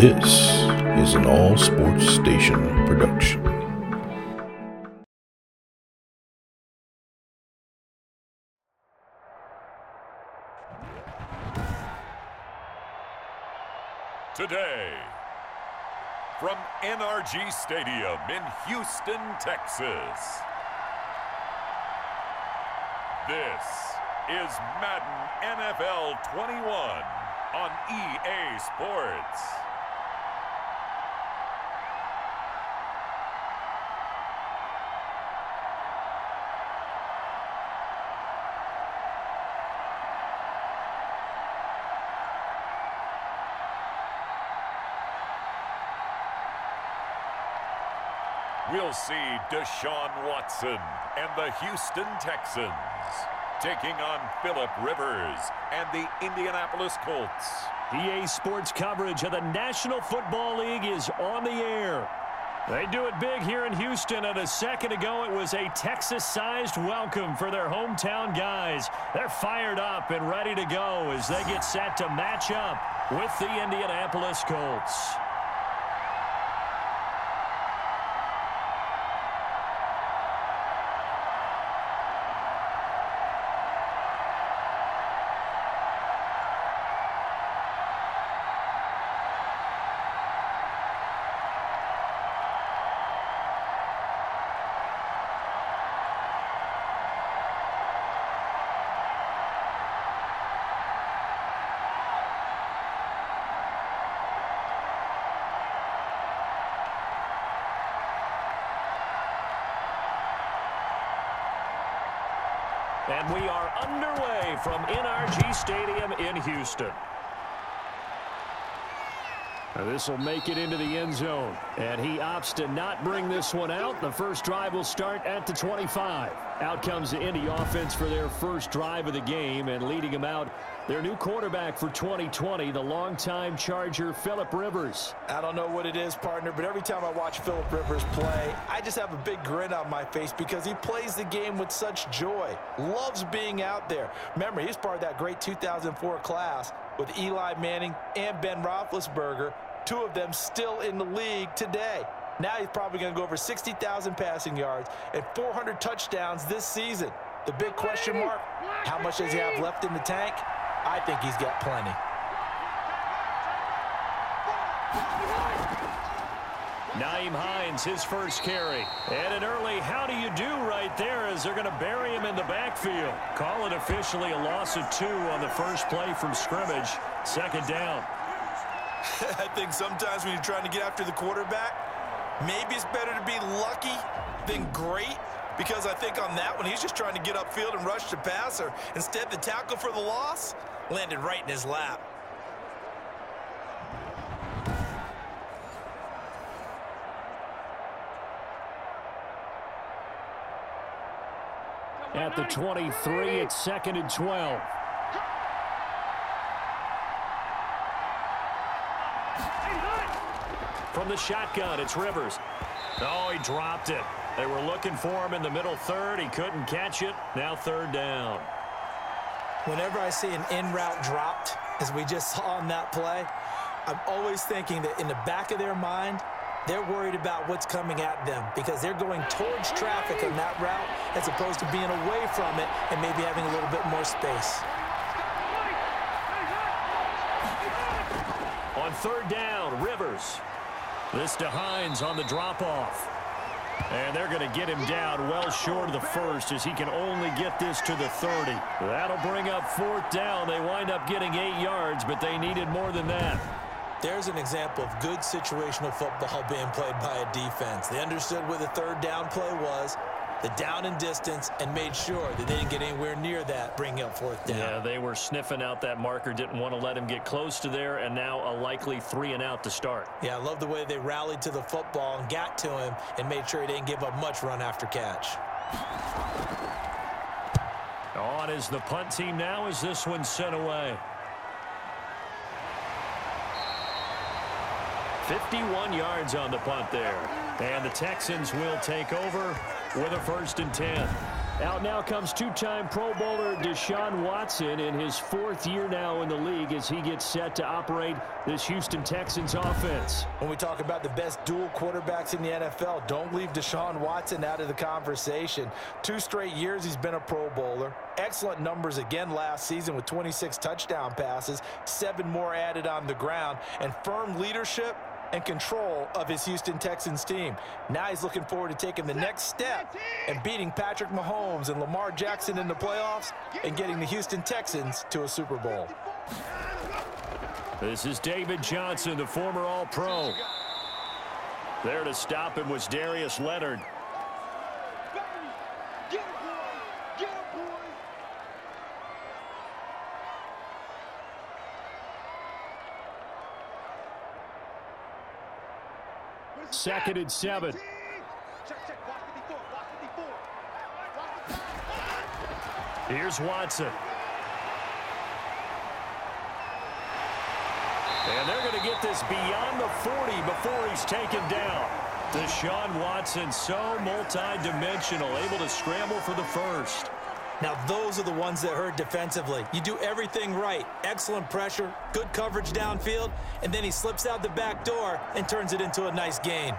This is an All Sports Station production. Today, from NRG Stadium in Houston, Texas, this is Madden NFL 21 on EA Sports. We'll see Deshaun Watson and the Houston Texans taking on Phillip Rivers and the Indianapolis Colts. EA Sports coverage of the National Football League is on the air. They do it big here in Houston, and a second ago it was a Texas-sized welcome for their hometown guys. They're fired up and ready to go as they get set to match up with the Indianapolis Colts. And we are underway from NRG Stadium in Houston. This will make it into the end zone. And he opts to not bring this one out. The first drive will start at the 25. Out comes the Indy offense for their first drive of the game. And leading them out, their new quarterback for 2020, the longtime Charger, Phillip Rivers. I don't know what it is, partner, but every time I watch Phillip Rivers play, I just have a big grin on my face because he plays the game with such joy. Loves being out there. Remember, he's part of that great 2004 class with Eli Manning and Ben Roethlisberger, two of them still in the league today. Now he's probably going to go over 60,000 passing yards and 400 touchdowns this season. The big question mark, how much does he have left in the tank? I think he's got plenty. Nyheim Hines, his first carry. And an early how do you do right there as they're going to bury him in the backfield. Call it officially a loss of 2 on the first play from scrimmage. Second down. I think sometimes when you're trying to get after the quarterback, maybe it's better to be lucky than great, because I think on that one, he's just trying to get upfield and rush the passer. Instead, the tackle for the loss landed right in his lap. At the 23, it's 2nd and 12. From the shotgun, it's Rivers. Oh, he dropped it. They were looking for him in the middle third. He couldn't catch it. Now third down. Whenever I see an in-route dropped, as we just saw on that play, I'm always thinking that in the back of their mind, they're worried about what's coming at them because they're going towards traffic on that route as opposed to being away from it and maybe having a little bit more space. On third down, Rivers. This to Hines on the drop-off. And they're going to get him down well short of the first as he can only get this to the 30. That'll bring up fourth down. They wind up getting 8 yards, but they needed more than that. There's an example of good situational football being played by a defense. They understood what the third down play was, the down and distance, and made sure that they didn't get anywhere near that, bringing up fourth down. Yeah, they were sniffing out that marker, didn't want to let him get close to there, and now a likely 3 and out to start. Yeah, I love the way they rallied to the football and got to him and made sure he didn't give up much run after catch. On is the punt team now as this one's sent away. 51 yards on the punt there. And the Texans will take over with a 1st and 10. Out now comes two-time Pro Bowler Deshaun Watson in his 4th year now in the league as he gets set to operate this Houston Texans offense. When we talk about the best dual quarterbacks in the NFL, don't leave Deshaun Watson out of the conversation. 2 straight years he's been a Pro Bowler. Excellent numbers again last season with 26 touchdown passes, 7 more added on the ground, and firm leadership and control of his Houston Texans team. Now he's looking forward to taking the next step and beating Patrick Mahomes and Lamar Jackson in the playoffs and getting the Houston Texans to a Super Bowl. This is David Johnson, the former All-Pro. There to stop him was Darius Leonard. Second and 7. Here's Watson. And they're going to get this beyond the 40 before he's taken down. Deshaun Watson, so multi-dimensional, able to scramble for the first. Now, those are the ones that hurt defensively. You do everything right. Excellent pressure, good coverage downfield, and then he slips out the back door and turns it into a nice gain.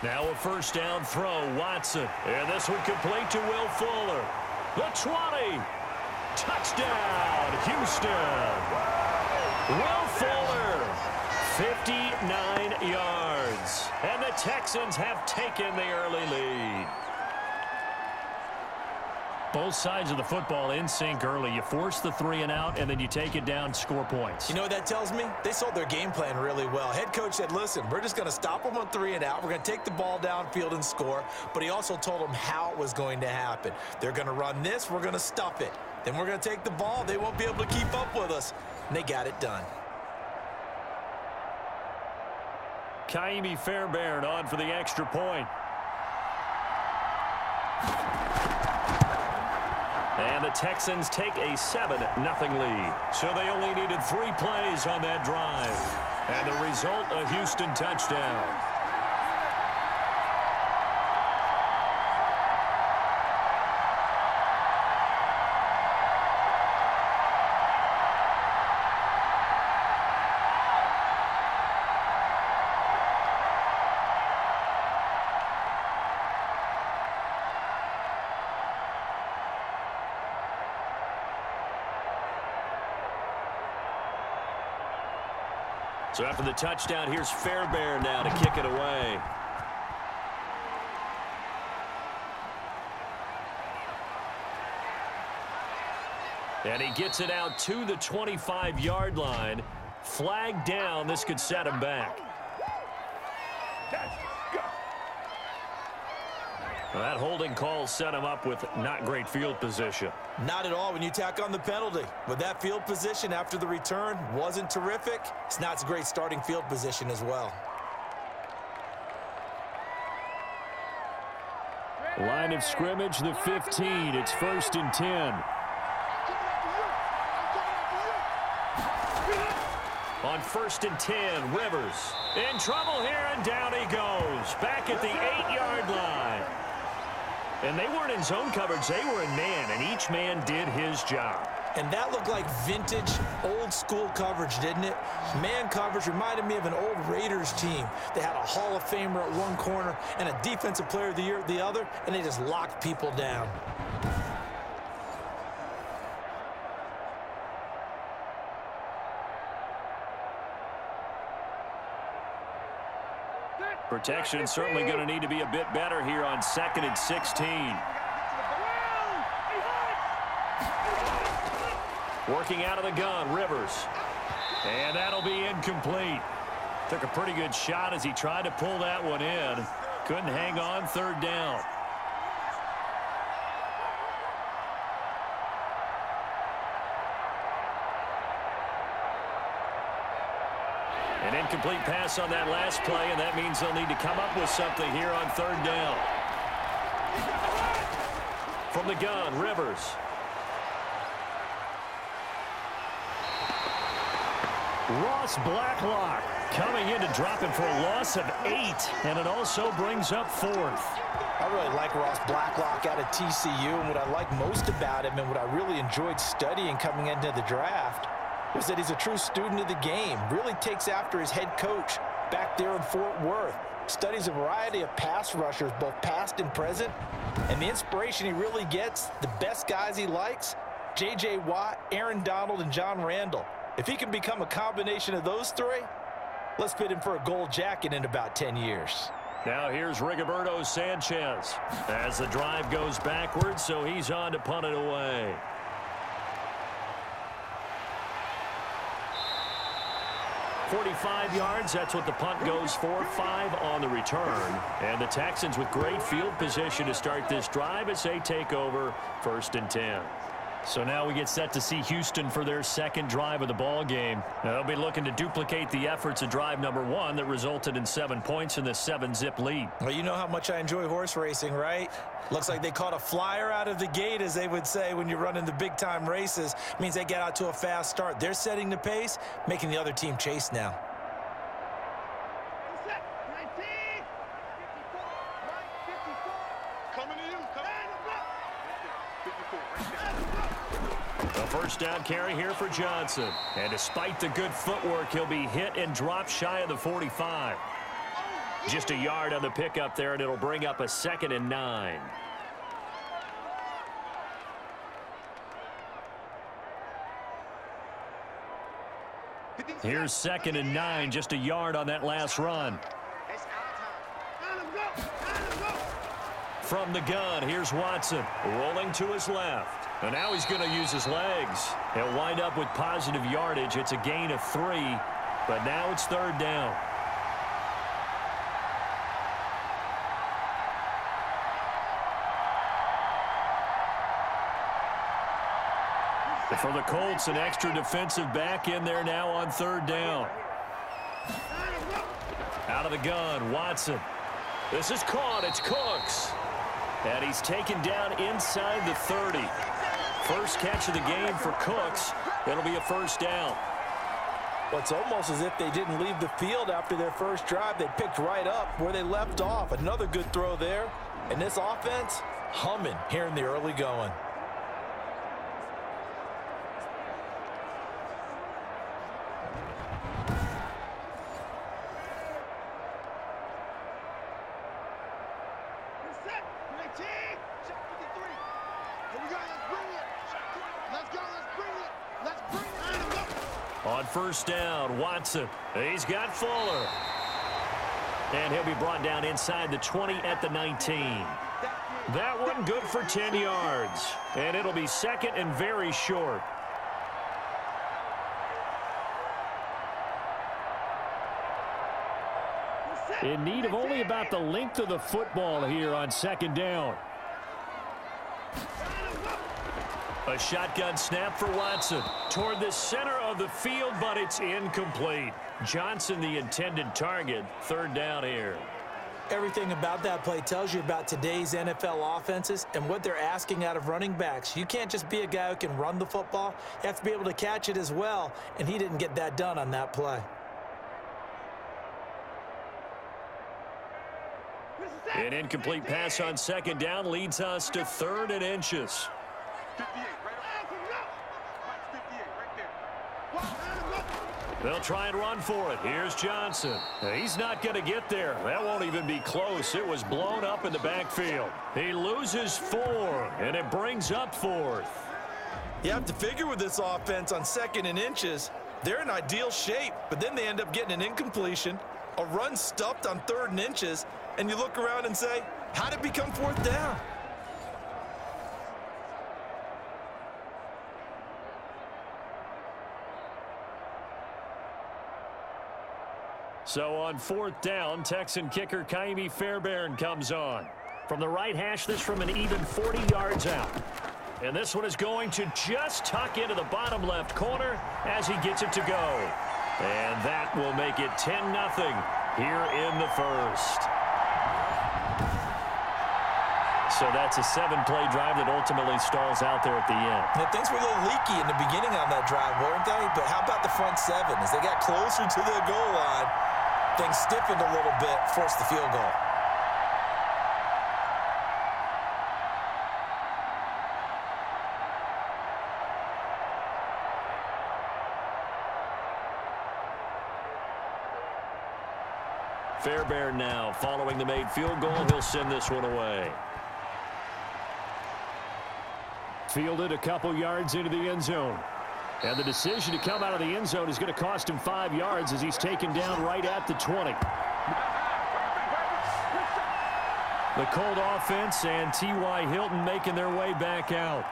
Now a first down throw, Watson. And this one complete to Will Fuller. The 20. Touchdown, Houston. Will Fuller, 59 yards. And the Texans have taken the early lead. Both sides of the football in sync early. You force the 3 and out, and then you take it down, score points. You know what that tells me? They sold their game plan really well. Head coach said, listen, we're just going to stop them on 3 and out. We're going to take the ball downfield and score. But he also told them how it was going to happen. They're going to run this. We're going to stuff it. Then we're going to take the ball. They won't be able to keep up with us. And they got it done. Kaimi Fairbairn on for the extra point. And the Texans take a 7-0 lead. So they only needed 3 plays on that drive. And the result, a Houston touchdown. So after the touchdown, here's Fairbairn now to kick it away. And he gets it out to the 25-yard line. Flag down. This could set him back. Well, that holding call set him up with not great field position. Not at all when you tack on the penalty. But that field position after the return wasn't terrific. It's not a great starting field position as well. Line of scrimmage, the 15. It's 1st and 10. On 1st and 10, Rivers in trouble here, and down he goes. Back at the 8-yard line. And they weren't in zone coverage. They were in man, and each man did his job. And that looked like vintage, old-school coverage, didn't it? Man coverage reminded me of an old Raiders team. They had a Hall of Famer at one corner and a Defensive Player of the Year at the other, and they just locked people down. Protection certainly going to need to be a bit better here on 2nd and 16. Working out of the gun, Rivers. And that'll be incomplete. Took a pretty good shot as he tried to pull that one in. Couldn't hang on, 3rd down. An incomplete pass on that last play, and that means they'll need to come up with something here on 3rd down. From the gun, Rivers. Ross Blacklock coming in to drop him for a loss of 8, and it also brings up 4th. I really like Ross Blacklock out of TCU, and what I like most about him and what I really enjoyed studying coming into the draft was that he's a true student of the game, really takes after his head coach back there in Fort Worth, studies a variety of pass rushers, both past and present, and the inspiration he really gets, the best guys he likes, J.J. Watt, Aaron Donald, and John Randall. If he can become a combination of those 3, let's fit him for a gold jacket in about 10 years. Now here's Rigoberto Sanchez as the drive goes backwards, so he's on to punt it away. .45 yards, that's what the punt goes for. 5 on the return. And the Texans with great field position to start this drive as they take over 1st and 10. So now we get set to see Houston for their second drive of the ball game. They'll be looking to duplicate the efforts of drive number 1 that resulted in 7 points in the 7-zip lead. Well, you know how much I enjoy horse racing, right? Looks like they caught a flyer out of the gate, as they would say when you're running the big-time races. Means they get out to a fast start. They're setting the pace, making the other team chase now. First down carry here for Johnson. And despite the good footwork, he'll be hit and dropped shy of the 45. Just a yard on the pickup there, and it'll bring up a 2nd and 9. Here's 2nd and 9, just a yard on that last run. From the gun, here's Watson, rolling to his left. And now he's going to use his legs. He'll wind up with positive yardage. It's a gain of 3, but now it's 3rd down. For the Colts, an extra defensive back in there now on 3rd down. Out of the gun, Watson. This is caught. It's Cooks. And he's taken down inside the 30. First catch of the game for Cooks. It'll be a 1st down. Well, it's almost as if they didn't leave the field after their first drive. They picked right up where they left off. Another good throw there. And this offense, humming here in the early going. On 1st down, Watson. He's got Fuller. And he'll be brought down inside the 20 at the 19. That one good for 10 yards. And it'll be 2nd and very short. In need of only about the length of the football here on 2nd down. A shotgun snap for Watson toward the center of the field, but it's incomplete. Johnson, the intended target. 3rd down here. Everything about that play tells you about today's NFL offenses and what they're asking out of running backs. You can't just be a guy who can run the football. You have to be able to catch it as well, and he didn't get that done on that play. An incomplete pass on 2nd down leads us to 3rd and inches. They'll try and run for it. Here's Johnson. He's not going to get there. That won't even be close. It was blown up in the backfield. He loses 4, and it brings up 4th. You have to figure with this offense on 2nd and inches, they're in ideal shape, but then they end up getting an incompletion, a run stuffed on 3rd and inches, and you look around and say, how did it become 4th down? So on 4th down, Texan kicker Kaimi Fairbairn comes on. From the right hash, this from an even 40 yards out. And this one is going to just tuck into the bottom left corner as he gets it to go. And that will make it 10-0 here in the 1st. So that's a 7-play drive that ultimately stalls out there at the end. Now, things were a little leaky in the beginning on that drive, weren't they? But how about the front seven? As they got closer to the goal line, things stiffened a little bit, forced the field goal. Fairbairn now following the made field goal. He'll send this one away. Fielded a couple yards into the end zone. And the decision to come out of the end zone is going to cost him 5 yards as he's taken down right at the 20. The Colt offense and T.Y. Hilton making their way back out.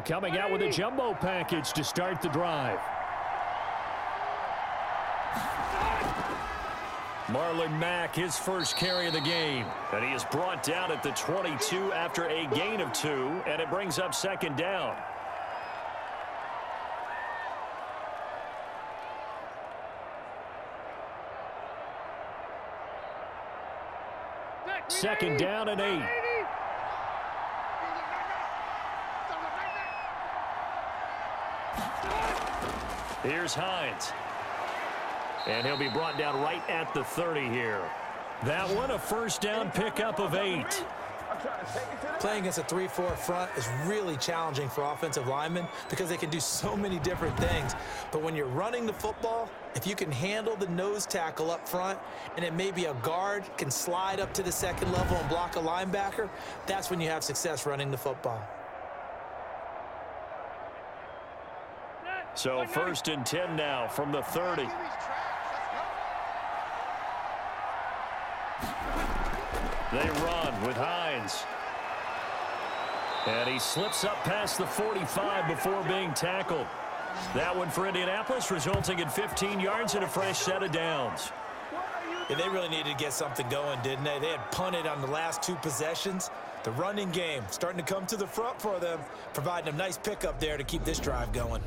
Coming out with a jumbo package to start the drive. Marlon Mack, his first carry of the game. And he is brought down at the 22 after a gain of 2, and it brings up second down. Second down and 8. Here's Hines. And he'll be brought down right at the 30 here. That one a first down pickup of 8. Playing against a 3-4 front is really challenging for offensive linemen because they can do so many different things. But when you're running the football, if you can handle the nose tackle up front and it may be a guard can slide up to the second level and block a linebacker, that's when you have success running the football. So first and 10 now from the 30. They run with Hines. And he slips up past the 45 before being tackled. That one for Indianapolis, resulting in 15 yards and a fresh set of downs. Yeah, they really needed to get something going, didn't they? They had punted on the last 2 possessions. The running game starting to come to the front for them, providing a nice pickup there to keep this drive going.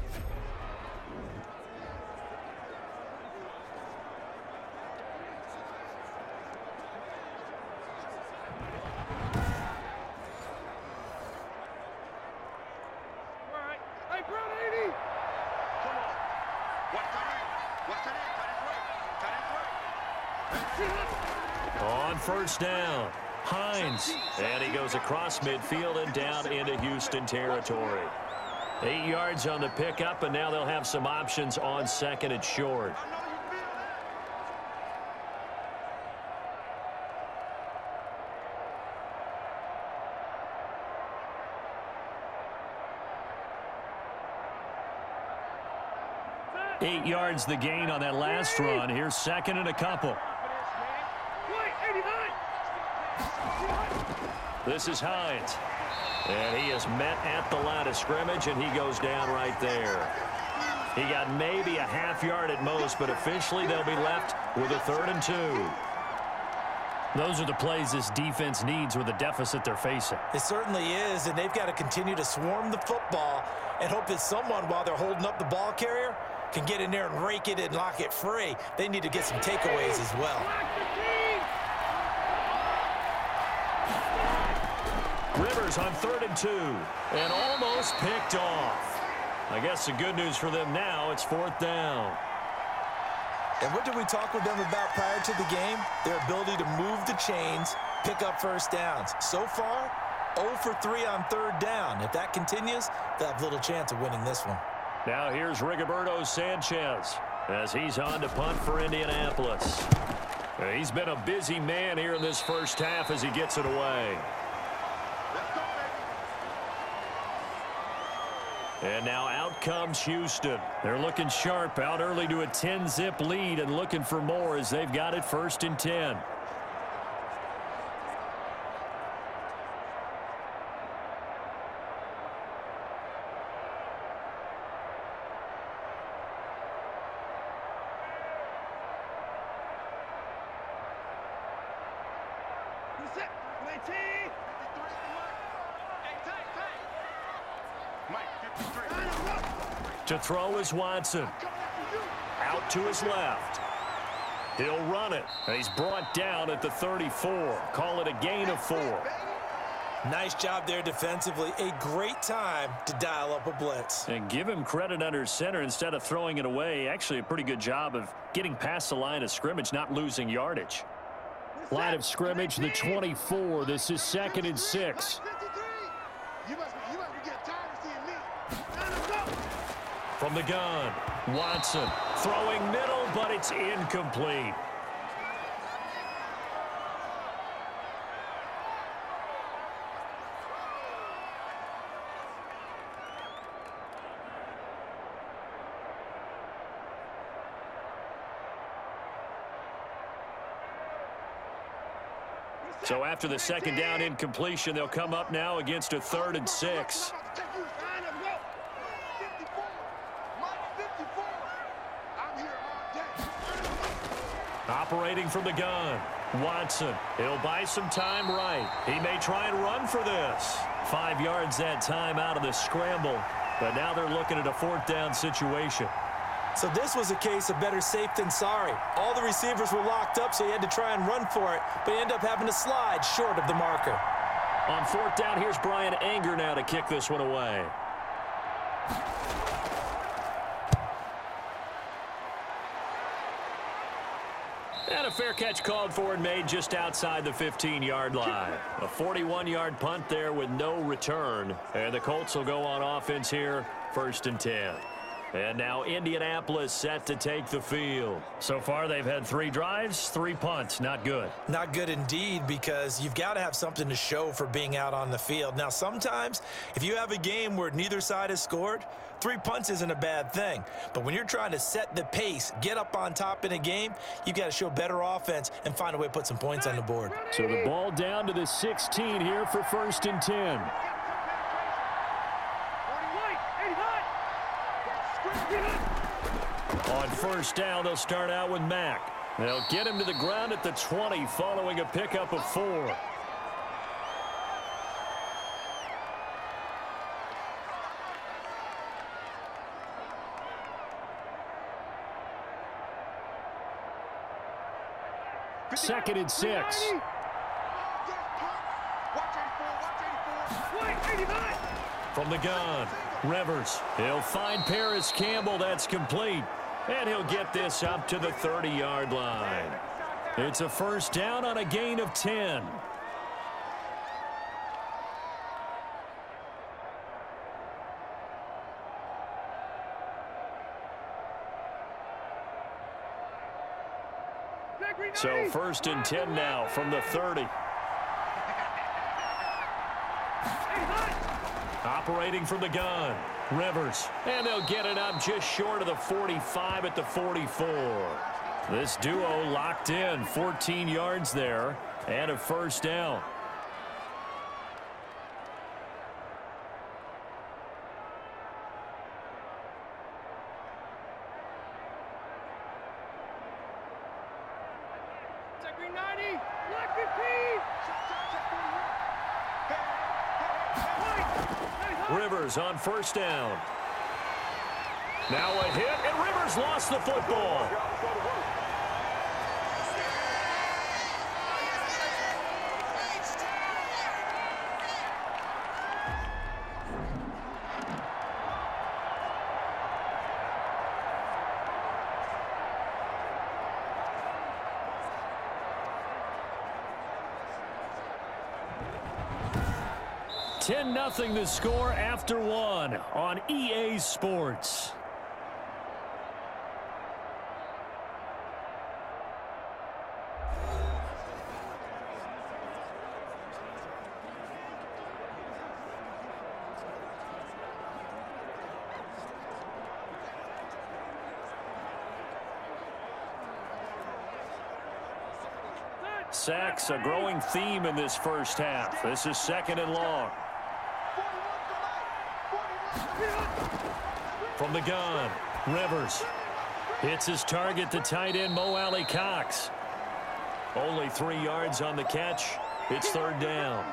On first down, Hines. And he goes across midfield and down into Houston territory. 8 yards on the pickup, and now they'll have some options on second and short. Eight yards the gain on that last run. Here's second and a couple. This is Hines. And he is met at the line of scrimmage, and he goes down right there. He got maybe a half yard at most, but officially they'll be left with a 3rd and 2. Those are the plays this defense needs with the deficit they're facing. It certainly is, and they've got to continue to swarm the football and hope that someone, while they're holding up the ball carrier, can get in there and rake it and lock it free. They need to get some takeaways as well. Rivers on 3rd and 2, and almost picked off. I guess the good news for them now, it's 4th down. And what did we talk with them about prior to the game? Their ability to move the chains, pick up first downs. So far, 0 for 3 on 3rd down. If that continues, they'll have little chance of winning this one. Now here's Rigoberto Sanchez as he's on to punt for Indianapolis. He's been a busy man here in this first half as he gets it away. And now out comes Houston. They're looking sharp, out early to a 10-zip lead and looking for more as they've got it 1st and 10. To throw is Watson. Out to his left. He'll run it. And he's brought down at the 34. Call it a gain of 4. Nice job there defensively. A great time to dial up a blitz. And give him credit under center instead of throwing it away. Actually a pretty good job of getting past the line of scrimmage, not losing yardage. Line of scrimmage, the 24. This is 2nd and 6. From the gun, Watson throwing middle, but it's incomplete. So after the 2nd down incompletion, they'll come up now against a 3rd and 6. Operating from the gun, Watson. He'll buy some time right. He may try and run for this. 5 yards that time out of the scramble, but now they're looking at a 4th down situation. So this was a case of better safe than sorry. All the receivers were locked up, so he had to try and run for it, but he ended up having to slide short of the marker. On 4th down, here's Brian Anger now to kick this one away. And a fair catch called for and made just outside the 15-yard line. A 41-yard punt there with no return. And the Colts will go on offense here, 1st and 10. And now Indianapolis set to take the field. So far they've had 3 drives, 3 punts. Not good. Not good indeed, because you've got to have something to show for being out on the field. Now sometimes if you have a game where neither side has scored, 3 punts isn't a bad thing. But when you're trying to set the pace, get up on top in a game, you've got to show better offense and find a way to put some points on the board. So the ball down to the 16 here for 1st and 10. On 1st down, they'll start out with Mack. They'll get him to the ground at the 20 following a pickup of 4. Second and 6. From the gun, Rivers. He'll find Paris Campbell. That's complete. And he'll get this up to the 30-yard line. It's a 1st down on a gain of 10. So 1st and 10 now from the 30. Operating from the gun, Rivers. And they'll get it up just short of the 45 at the 44. This duo locked in, 14 yards there, and a 1st down. Rivers on 1st down. Now a hit, and Rivers lost the football. Nothing the score after 1 on EA Sports. Sacks, a growing theme in this 1st half. This is 2nd and long. From the gun, Rivers hits his target, the tight end Mo Alley Cox. Only 3 yards on the catch, It's third down.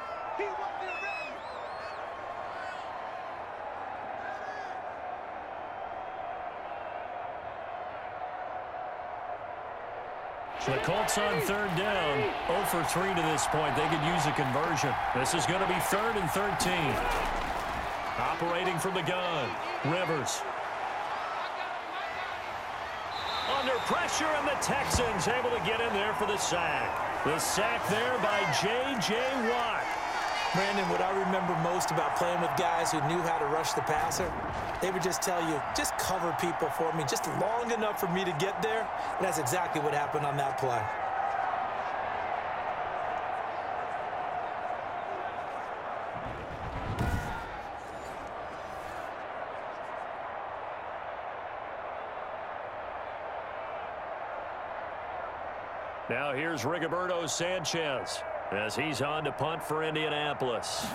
The Colts on third down, 0 for 3 to this point. They could use a conversion. This is going to be 3rd and 13. Operating from the gun, Rivers. Under pressure, and the Texans able to get in there for the sack. The sack there by J.J. Watt. Brandon, what I remember most about playing with guys who knew how to rush the passer, they would just tell you, just cover people for me, just long enough for me to get there. And that's exactly what happened on that play. Now here's Rigoberto Sanchez as he's on to punt for Indianapolis.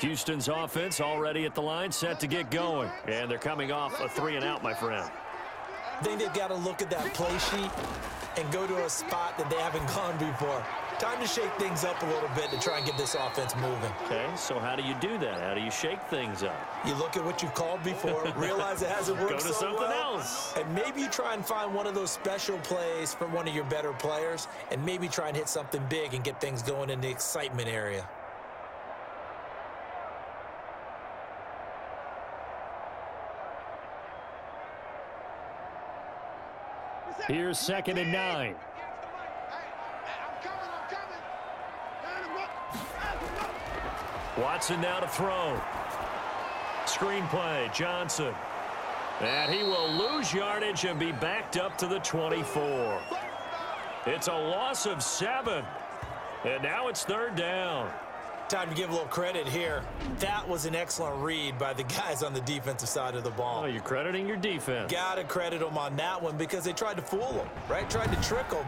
Houston's offense already at the line, set to get going. And they're coming off a 3-and-out, my friend. I think they've got to look at that play sheet and go to a spot that they haven't gone before. Time to shake things up a little bit to try and get this offense moving. Okay, so how do you do that? How do you shake things up? You look at what you've called before, realize it hasn't worked so well. Go to something else. And maybe you try and find one of those special plays from one of your better players, and maybe try and hit something big and get things going in the excitement area. Here's 2nd and 9. Watson now to throw. Screenplay, Johnson. And he will lose yardage and be backed up to the 24. It's a loss of 7. And now it's 3rd down. Time to give a little credit here. That was an excellent read by the guys on the defensive side of the ball. Oh, you're crediting your defense. Got to credit them on that one because they tried to fool them, right? Tried to trick them,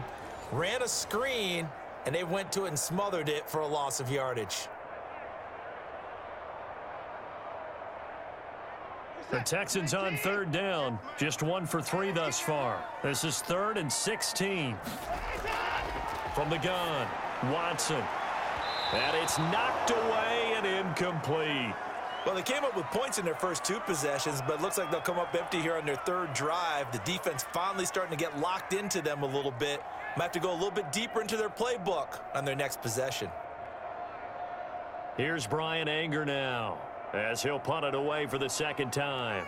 ran a screen, and they went to it and smothered it for a loss of yardage. The Texans on 3rd down, just 1 for 3 thus far. This is 3rd and 16. From the gun, Watson. And it's knocked away and incomplete. Well, they came up with points in their first 2 possessions, but it looks like they'll come up empty here on their 3rd drive. The defense finally starting to get locked into them a little bit. Might have to go a little bit deeper into their playbook on their next possession. Here's Brian Anger now, as he'll punt it away for the 2nd time.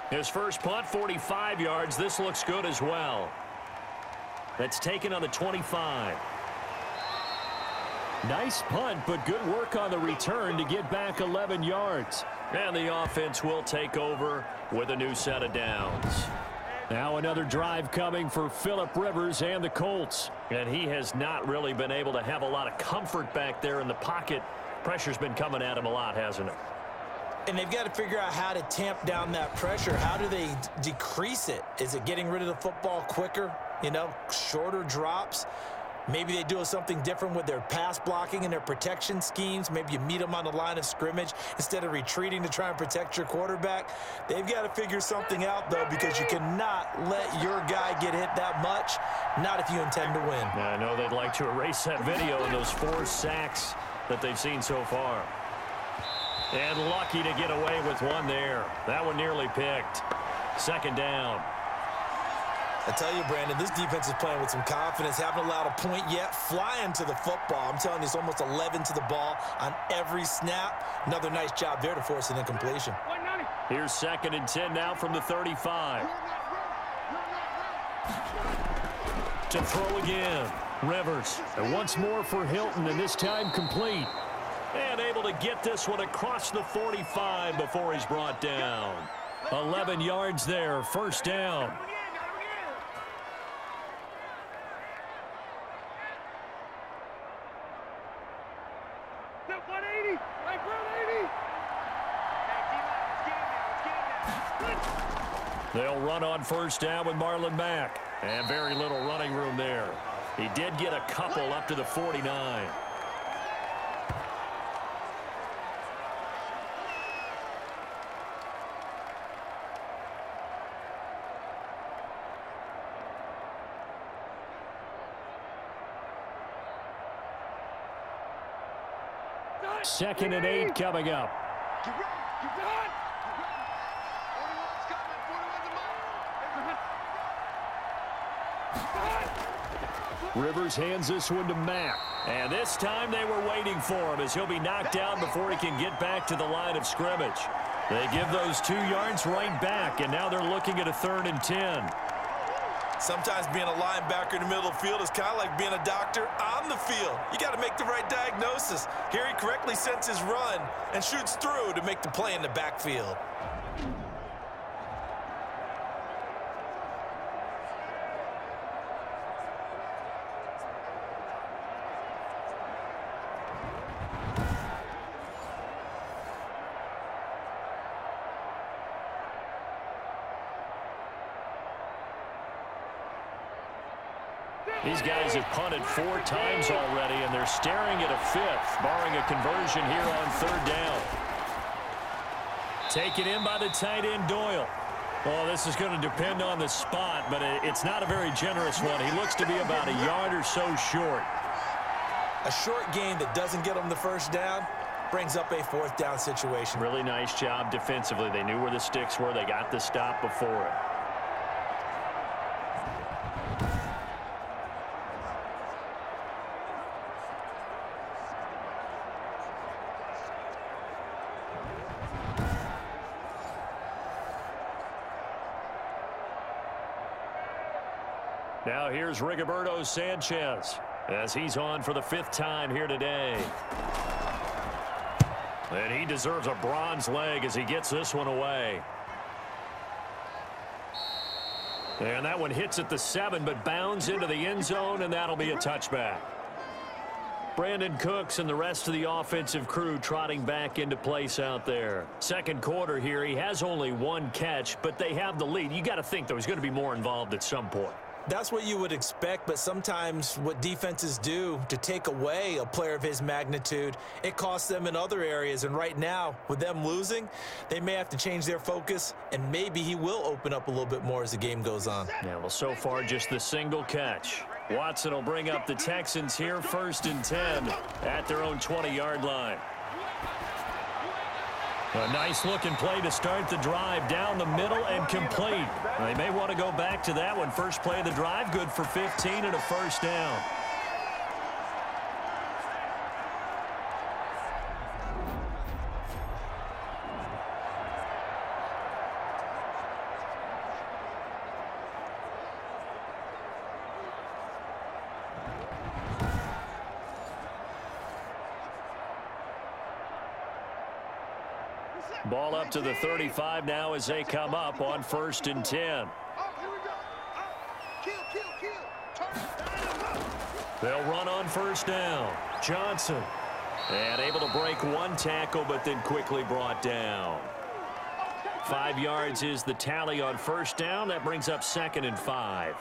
His first punt, 45 yards. This looks good as well. That's taken on the 25. Nice punt, but good work on the return to get back 11 yards. And the offense will take over with a new set of downs. Now another drive coming for Philip Rivers and the Colts. And he has not really been able to have a lot of comfort back there in the pocket. Pressure's been coming at him a lot, hasn't it? And they've got to figure out how to tamp down that pressure. How do they decrease it? Is it getting rid of the football quicker? You know, shorter drops? Maybe they do something different with their pass blocking and their protection schemes. Maybe you meet them on the line of scrimmage instead of retreating to try and protect your quarterback. They've got to figure something out, though, because you cannot let your guy get hit that much, not if you intend to win. Yeah, I know they'd like to erase that video and those 4 sacks that they've seen so far. And lucky to get away with one there. That one nearly picked. 2nd down. I tell you, Brandon, this defense is playing with some confidence. Haven't allowed a point yet. Flying to the football. I'm telling you, it's almost 11 to the ball on every snap. Another nice job there to force an incompletion. Here's 2nd and 10 now from the 35. To throw again. Rivers. And once more for Hilton, and this time complete. And able to get this one across the 45 before he's brought down. 11 yards there. 1st down. They'll run on first down with Marlon Mack. And very little running room there. He did get a couple up to the 49. Second and 8 coming up. Rivers hands this one to Mack. And this time they were waiting for him as he'll be knocked down before he can get back to the line of scrimmage. They give those 2 yards right back, and now they're looking at a 3rd and 10. Sometimes being a linebacker in the middle of the field is kind of like being a doctor on the field. You got to make the right diagnosis. Here he correctly sends his run and shoots through to make the play in the backfield. These guys have punted 4 times already, and they're staring at a 5th, barring a conversion here on 3rd down. Taken in by the tight end, Doyle. Well, this is going to depend on the spot, but it's not a very generous one. He looks to be about a yard or so short. A short game that doesn't get him the first down brings up a 4th down situation. Really nice job defensively. They knew where the sticks were. They got the stop before it. Now here's Rigoberto Sanchez as he's on for the 5th time here today. And he deserves a bronze leg as he gets this one away. And that one hits at the 7, but bounds into the end zone, and that'll be a touchback. Brandon Cooks and the rest of the offensive crew trotting back into place out there. Second quarter here, he has only 1 catch, but they have the lead. You got to think, though, he's going to be more involved at some point. That's what you would expect, but sometimes what defenses do to take away a player of his magnitude, it costs them in other areas. And right now, with them losing, they may have to change their focus, and maybe he will open up a little bit more as the game goes on. Yeah, well, so far, just the single catch. Watson will bring up the Texans here, 1st and 10 at their own 20-yard line. A nice-looking play to start the drive down the middle and complete. They may want to go back to that one. First play of the drive, good for 15 and a 1st down. Ball up to the 35 now as they come up on 1st and 10. They'll run on 1st down. Johnson. And able to break 1 tackle, but then quickly brought down. 5 yards is the tally on 1st down. That brings up 2nd and 5.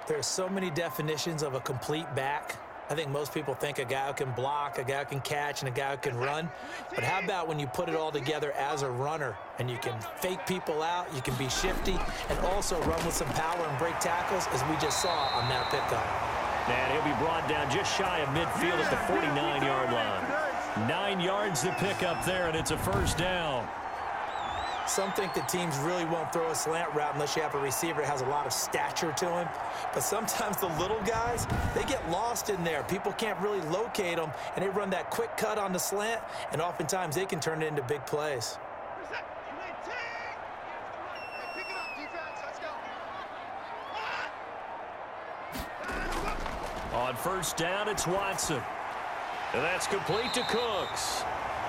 There's so many definitions of a complete back. I think most people think a guy who can block, a guy who can catch, and a guy who can run. But how about when you put it all together as a runner and you can fake people out, you can be shifty, and also run with some power and break tackles, as we just saw on that pickup. And he'll be brought down just shy of midfield at the 49-yard line. 9 yards to pick up there, and it's a 1st down. Some think that teams really won't throw a slant route unless you have a receiver that has a lot of stature to him. But sometimes the little guys, they get lost in there. People can't really locate them, and they run that quick cut on the slant, and oftentimes they can turn it into big plays. On 1st down, it's Watson. And that's complete to Cooks.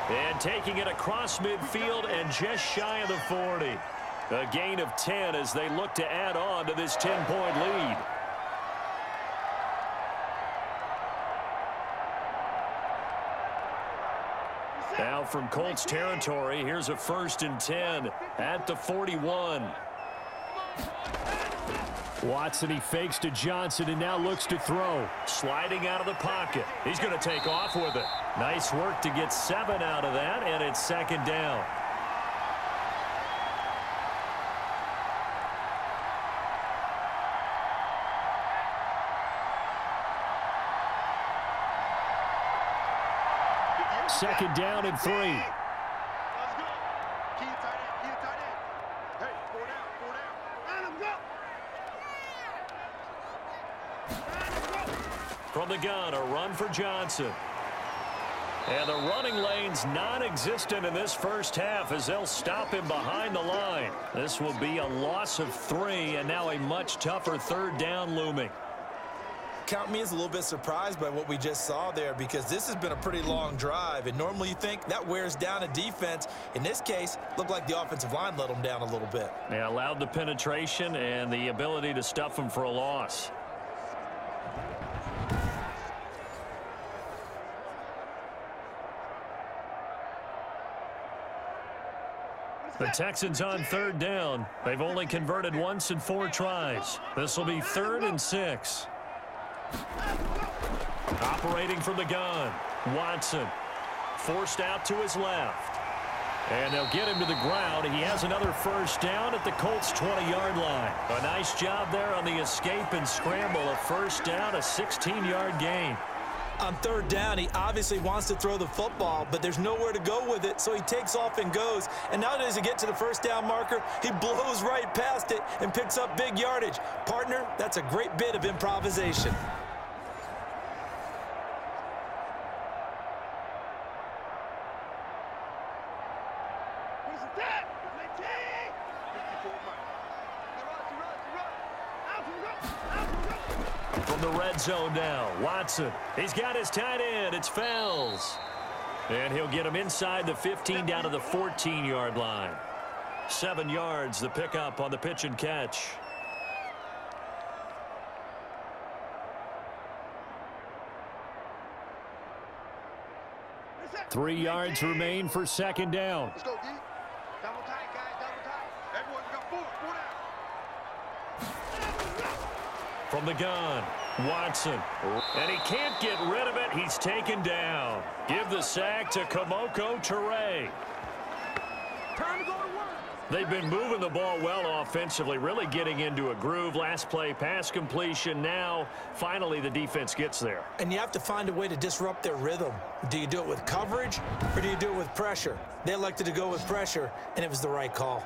And taking it across midfield and just shy of the 40. A gain of 10 as they look to add on to this 10-point lead. Now from Colts territory, here's a 1st and 10 at the 41. Watson, he fakes to Johnson and now looks to throw. Sliding out of the pocket. He's going to take off with it. Nice work to get 7 out of that, and it's second down. Second down and 3. Let's go. Key tight end, key tight end. Hey, 4 down, 4 down. Let him go. From the gun, a run for Johnson. And the running lane's non-existent in this first half as they'll stop him behind the line. This will be a loss of 3, and now a much tougher third down looming. Count me as a little bit surprised by what we just saw there, because this has been a pretty long drive, and normally you think that wears down a defense. In this case, looked like the offensive line let them down a little bit. They allowed the penetration and the ability to stuff them for a loss. The Texans on third down. They've only converted once in 4 tries. This will be 3rd and 6. Operating from the gun, Watson forced out to his left. And they'll get him to the ground. He has another first down at the Colts' 20-yard line. A nice job there on the escape and scramble. A first down, a 16-yard gain. On third down, he obviously wants to throw the football, but there's nowhere to go with it, so he takes off and goes. And now as he gets to the first down marker, he blows right past it and picks up big yardage. Partner, that's a great bit of improvisation. From the red zone now, Watson. He's got his tight end. It's Fells. And he'll get him inside the 15 down to the 14-yard line. 7 yards, the pickup on the pitch and catch. Three yards remain for second down. Let's go, D. Double tight, guys, double tight. Everyone, we got 4 down. From the gun, Watson. And he can't get rid of it. He's taken down. Give the sack to Kamoko Toure. Time to go to work. They've been moving the ball well offensively, really getting into a groove. Last play, pass completion. Now, finally, the defense gets there. And you have to find a way to disrupt their rhythm. Do you do it with coverage, or do you do it with pressure? They elected to go with pressure, and it was the right call.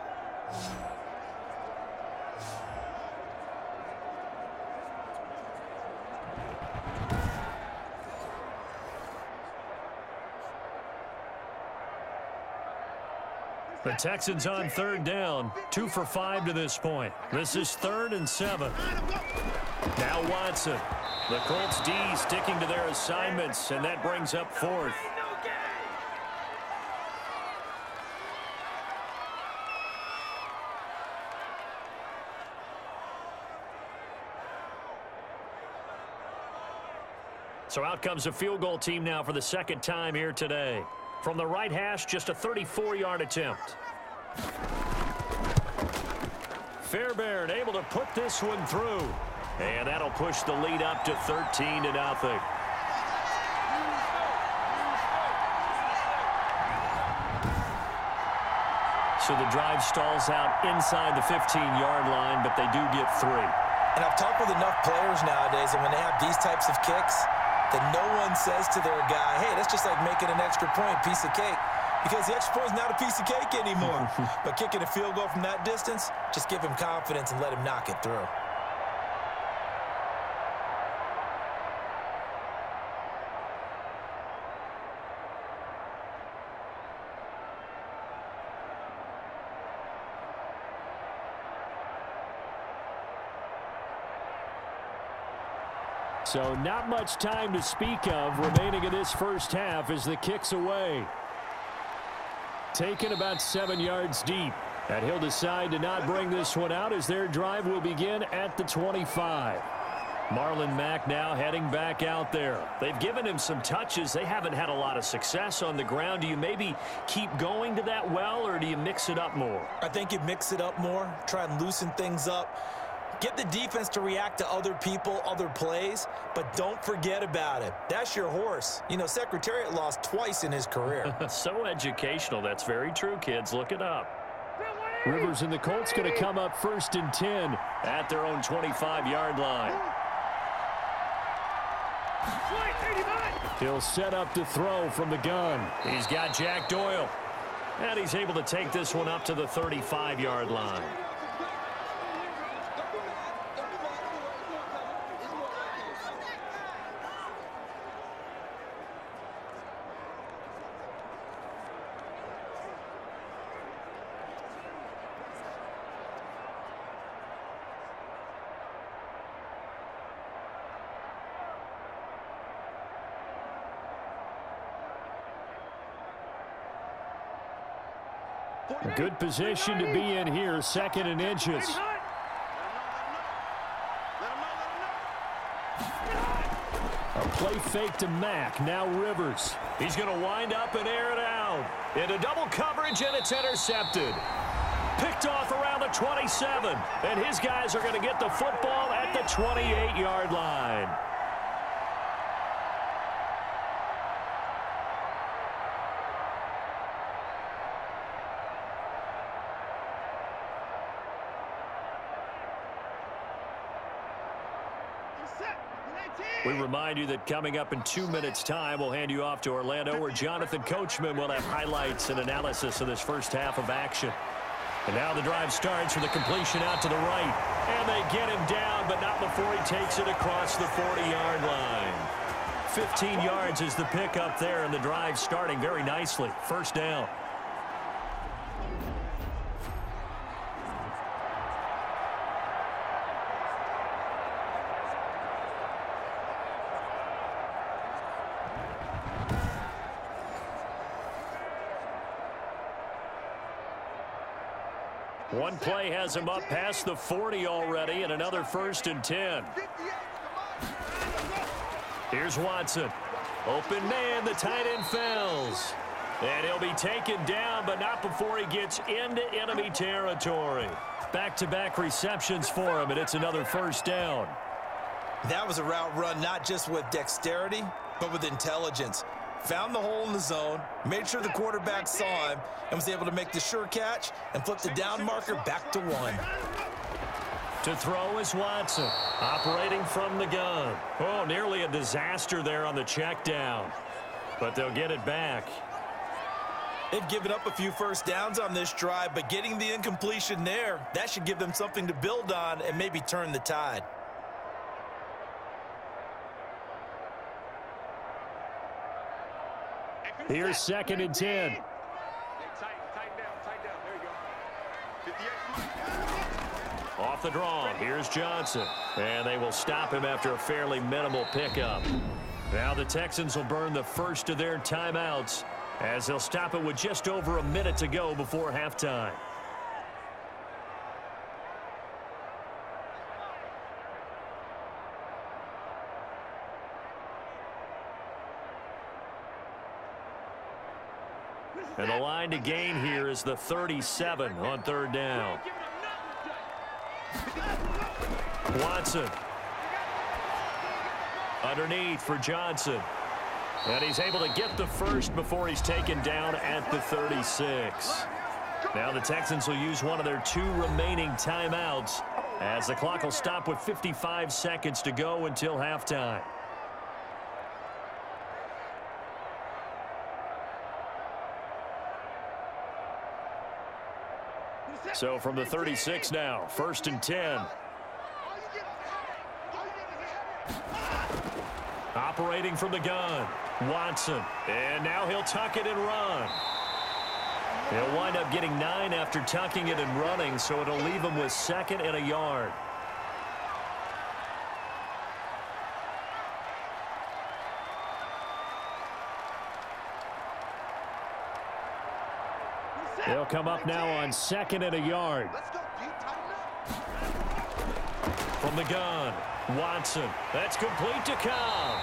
The Texans on third down, 2 for 5 to this point. This is 3rd and 7. Now Watson. The Colts D sticking to their assignments, and that brings up 4th. So out comes a field goal team now for the second time here today. From the right hash, just a 34-yard attempt. Fairbairn able to put this one through. And that'll push the lead up to 13-0. So the drive stalls out inside the 15-yard line, but they do get 3. And I've talked with enough players nowadays, and when they have these types of kicks, that no one says to their guy, hey, that's just like making an extra point, piece of cake. Because the extra point is not a piece of cake anymore. But kicking a field goal from that distance, just give him confidence and let him knock it through. So not much time to speak of remaining in this first half as the kick's away. Taken about 7 yards deep. And he'll decide to not bring this one out as their drive will begin at the 25. Marlon Mack now heading back out there. They've given him some touches. They haven't had a lot of success on the ground. Do you maybe keep going to that well, or do you mix it up more? I think you mix it up more, try and loosen things up. Get the defense to react to other people, other plays, but don't forget about it. That's your horse. You know, Secretariat lost twice in his career. So educational. That's very true, kids. Look it up. Rivers and the Colts going to come up 1st and 10 at their own 25-yard line. He'll set up to throw from the gun. He's got Jack Doyle. And he's able to take this one up to the 35-yard line. A good position to be in here, 2nd and inches. A play fake to Mack, now Rivers. He's going to wind up and air it out. Into double coverage, and it's intercepted. Picked off around the 27, and his guys are going to get the football at the 28-yard line. We remind you that coming up in 2 minutes' time, we'll hand you off to Orlando, where Jonathan Coachman will have highlights and analysis of this first half of action. And now the drive starts with a completion out to the right. And they get him down, but not before he takes it across the 40-yard line. 15 yards is the pickup there, and the drive starting very nicely. 1st down. One play has him up past the 40 already, and another 1st and 10. Here's Watson. Open man, the tight end fails. And he'll be taken down, but not before he gets into enemy territory. Back-to-back receptions for him, and it's another 1st down. That was a route run not just with dexterity, but with intelligence. Found the hole in the zone, made sure the quarterback saw him, and was able to make the sure catch and flip the down marker back to 1. To throw is Watson, operating from the gun. Oh, nearly a disaster there on the check down, but they'll get it back. They've given up a few 1st downs on this drive, but getting the incompletion there, that should give them something to build on and maybe turn the tide. Here's 2nd and 10. Off the draw, here's Johnson. And they will stop him after a fairly minimal pickup. Now the Texans will burn the first of their timeouts, as they'll stop it with just over a minute to go before halftime. And the line to gain here is the 37 on 3rd down. Watson. Underneath for Johnson. And he's able to get the first before he's taken down at the 36. Now the Texans will use one of their 2 remaining timeouts, as the clock will stop with 55 seconds to go until halftime. So from the 36 now, 1st and 10. Operating from the gun, Watson. And now he'll tuck it and run. He'll wind up getting 9 after tucking it and running, so it'll leave him with 2nd and a yard. They'll come up now on 2nd and a yard. From From the gun, Watson. That's complete to Cobb.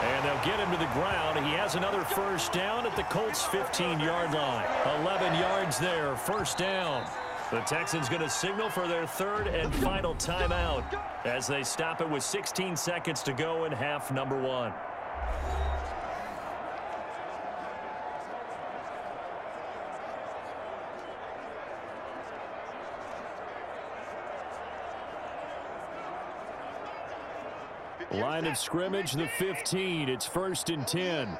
And they'll get him to the ground. He has another first down at the Colts' 15-yard line. 11 yards there, first down. The Texans going to signal for their third and final timeout as they stop it with 16 seconds to go in half number 1. Line of scrimmage, the 15. It's 1st and 10.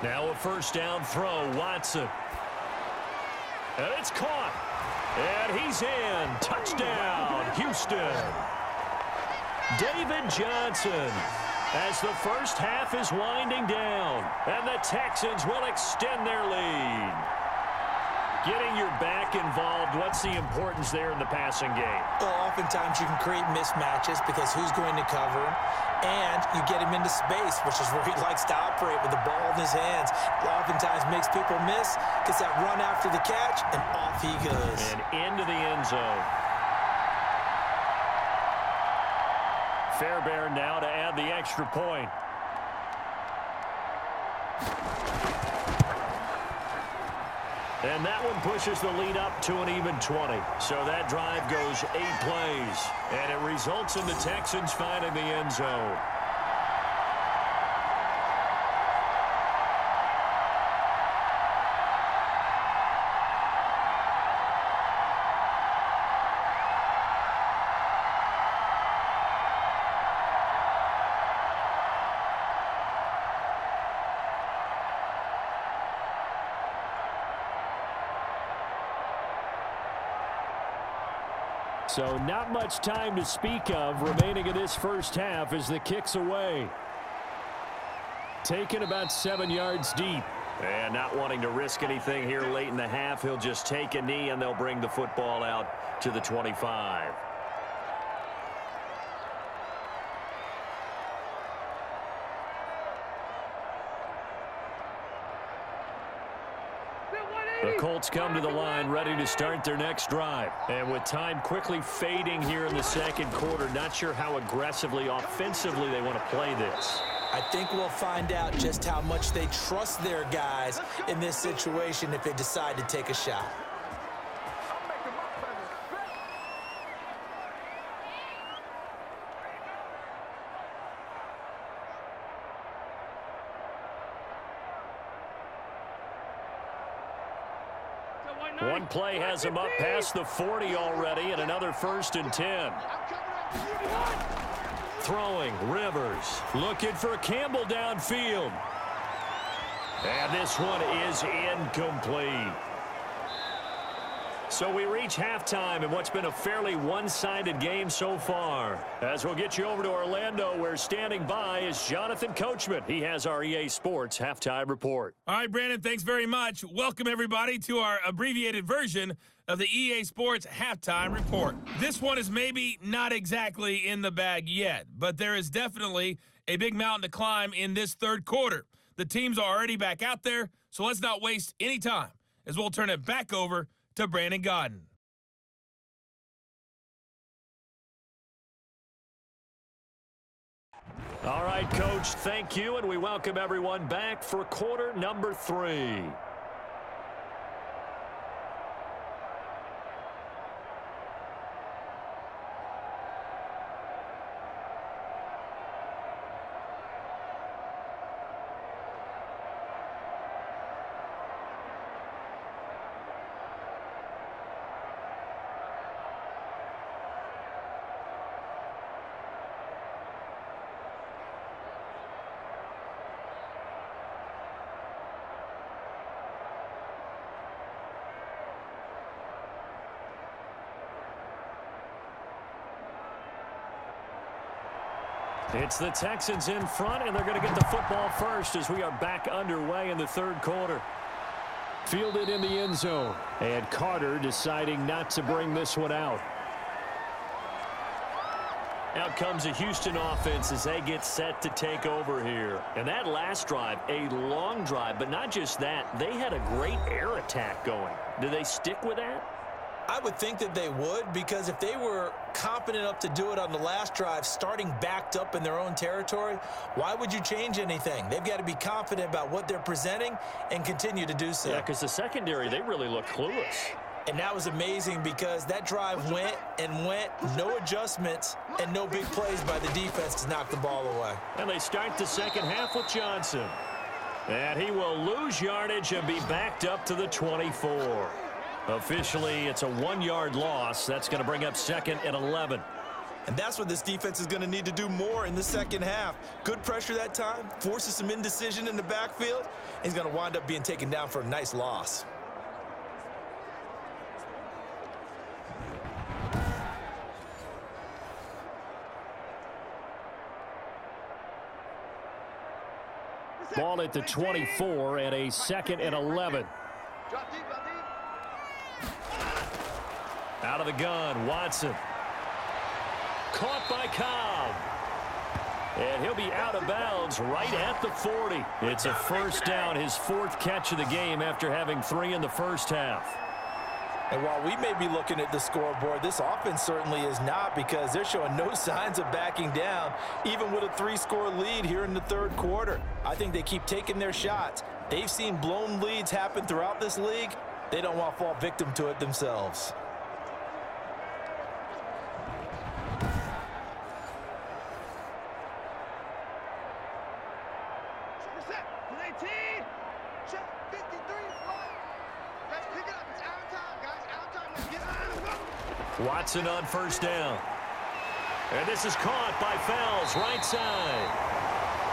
Now a first down throw, Watson. And it's caught. And he's in. Touchdown, Houston. David Johnson. As the first half is winding down. And the Texans will extend their lead. Getting your back involved, what's the importance there in the passing game? Well, oftentimes you can create mismatches because who's going to cover him, and you get him into space, which is where he likes to operate with the ball in his hands. It oftentimes makes people miss, gets that run after the catch, and off he goes. And into the end zone. Fairbairn now to add the extra point. And that one pushes the lead up to an even 20. So that drive goes 8 plays. And it results in the Texans finding the end zone. So not much time to speak of remaining in this first half as the kick's away. Taken about 7 yards deep. And not wanting to risk anything here late in the half, he'll just take a knee and they'll bring the football out to the 25. The Colts come to the line ready to start their next drive. And with time quickly fading here in the second quarter, not sure how aggressively, offensively they want to play this. I think we'll find out just how much they trust their guys in this situation if they decide to take a shot. One play has him up past the 40 already, and another 1st and 10. Throwing, Rivers. Looking for Campbell downfield. And this one is incomplete. So we reach halftime in what's been a fairly one-sided game so far. As we'll get you over to Orlando, where standing by is Jonathan Coachman. He has our EA Sports halftime report. All right, Brandon, thanks very much. Welcome, everybody, to our abbreviated version of the EA Sports halftime report. This one is maybe not exactly in the bag yet, but there is definitely a big mountain to climb in this third quarter. The teams are already back out there, so let's not waste any time as we'll turn it back over to Brandon Godden. All right, Coach, thank you, and we welcome everyone back for quarter number 3. It's the Texans in front, and they're going to get the football first as we are back underway in the third quarter. Fielded in the end zone, and Carter deciding not to bring this one out. Out comes a Houston offense as they get set to take over here. And that last drive, a long drive, but not just that. They had a great air attack going. Do they stick with that? I would think that they would, because if they were confident enough to do it on the last drive, starting backed up in their own territory, why would you change anything? They've got to be confident about what they're presenting and continue to do so. Yeah, because the secondary, they really look clueless. And that was amazing because that drive went and went, no adjustments and no big plays by the defense to knock the ball away. And they start the second half with Johnson. And he will lose yardage and be backed up to the 24. Officially, it's a 1-yard loss. That's going to bring up 2nd and 11. And that's what this defense is going to need to do more in the second half. Good pressure that time, forces some indecision in the backfield. He's going to wind up being taken down for a nice loss. Ball at the 24 and a 2nd and 11. Out of the gun, Watson. Caught by Cobb. And he'll be out of bounds right at the 40. It's a first down, his 4th catch of the game after having 3 in the first half. And while we may be looking at the scoreboard, this offense certainly is not, because they're showing no signs of backing down, even with a 3-score lead here in the third quarter. I think they keep taking their shots. They've seen blown leads happen throughout this league. They don't want to fall victim to it themselves. Watson on first down. And this is caught by Fells, right side.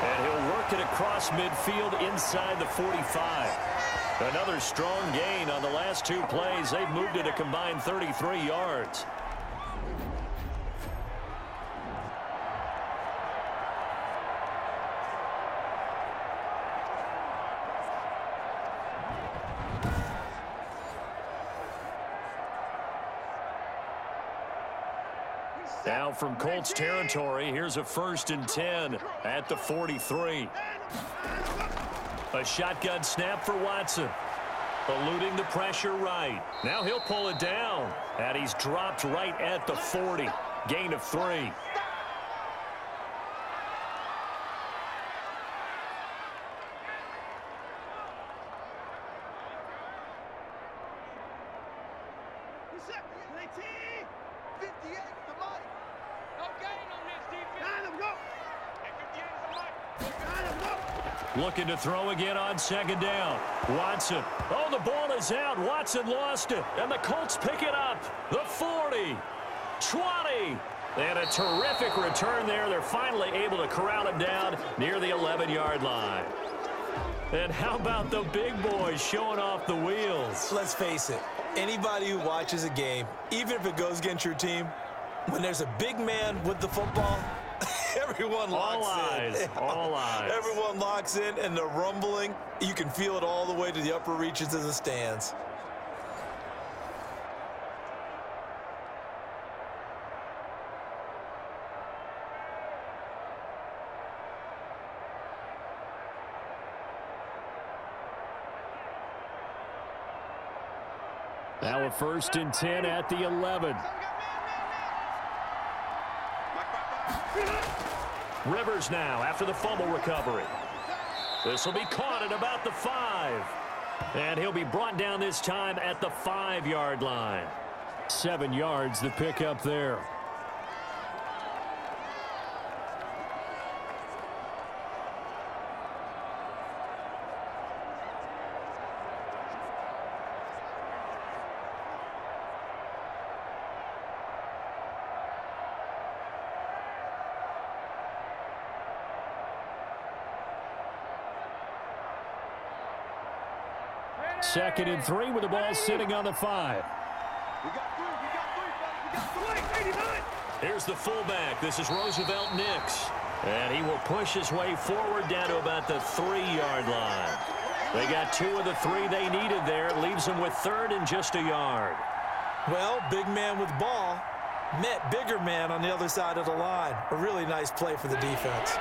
And he'll work it across midfield inside the 45. Another strong gain on the last 2 plays. They've moved it a combined 33 yards. Now from Colts territory, here's a 1st and 10 at the 43. A shotgun snap for Watson. Eluding the pressure right. Now he'll pull it down. And he's dropped right at the 40. Gain of 3. Looking to throw again on 2nd down. Watson. Oh, the ball is out. Watson lost it. And the Colts pick it up. The 40. 20. And a terrific return there. They're finally able to corral him down near the 11-yard line. And how about the big boys showing off the wheels? Let's face it. Anybody who watches a game, even if it goes against your team, when there's a big man with the football, everyone locks in. All eyes. Everyone locks in, and the rumbling, you can feel it all the way to the upper reaches of the stands. Now a 1st and 10 at the 11. Rivers now after the fumble recovery. This will be caught at about the 5. And he'll be brought down this time at the 5-yard line. 7 yards the pickup there. Second and 3 with the ball sitting on the 5. Here's the fullback. This is Roosevelt Nix. And he will push his way forward down to about the 3-yard line. They got 2 of the 3 they needed there. It leaves them with 3rd and just a yard. Well, big man with ball met bigger man on the other side of the line. A really nice play for the defense.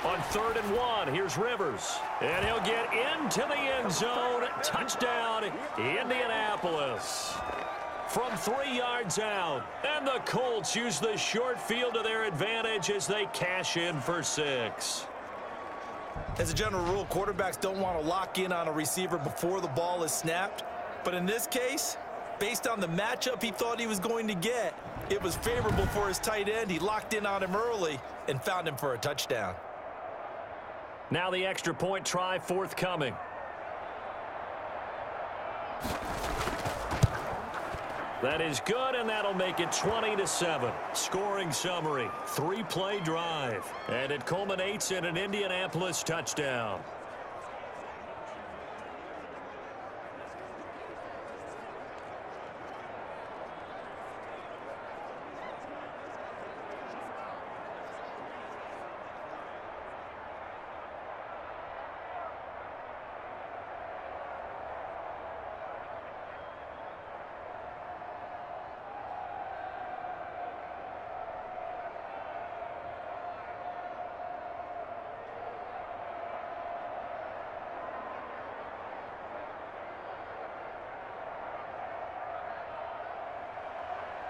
On 3rd and 1, here's Rivers. And he'll get into the end zone. Touchdown, Indianapolis. From 3 yards out. And the Colts use the short field to their advantage as they cash in for 6. As a general rule, quarterbacks don't want to lock in on a receiver before the ball is snapped. But in this case, based on the matchup he thought he was going to get, it was favorable for his tight end. He locked in on him early and found him for a touchdown. Now the extra point try forthcoming. That is good, and that'll make it 20-7. Scoring summary, 3-play drive. And it culminates in an Indianapolis touchdown.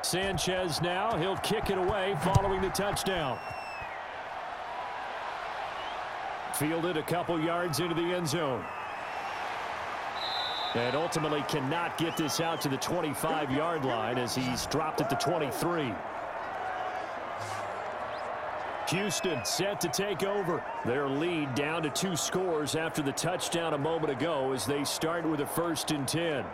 Sanchez now, he'll kick it away following the touchdown. Fielded a couple yards into the end zone. And ultimately cannot get this out to the 25-yard line as he's dropped at the 23. Houston set to take over. Their lead down to 2 scores after the touchdown a moment ago as they start with a 1st and 10.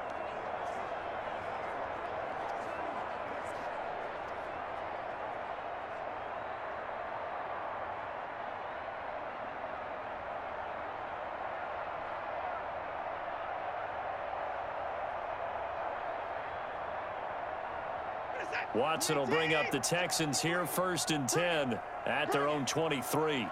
Watson will bring up the Texans here, 1st and 10 at their own 23.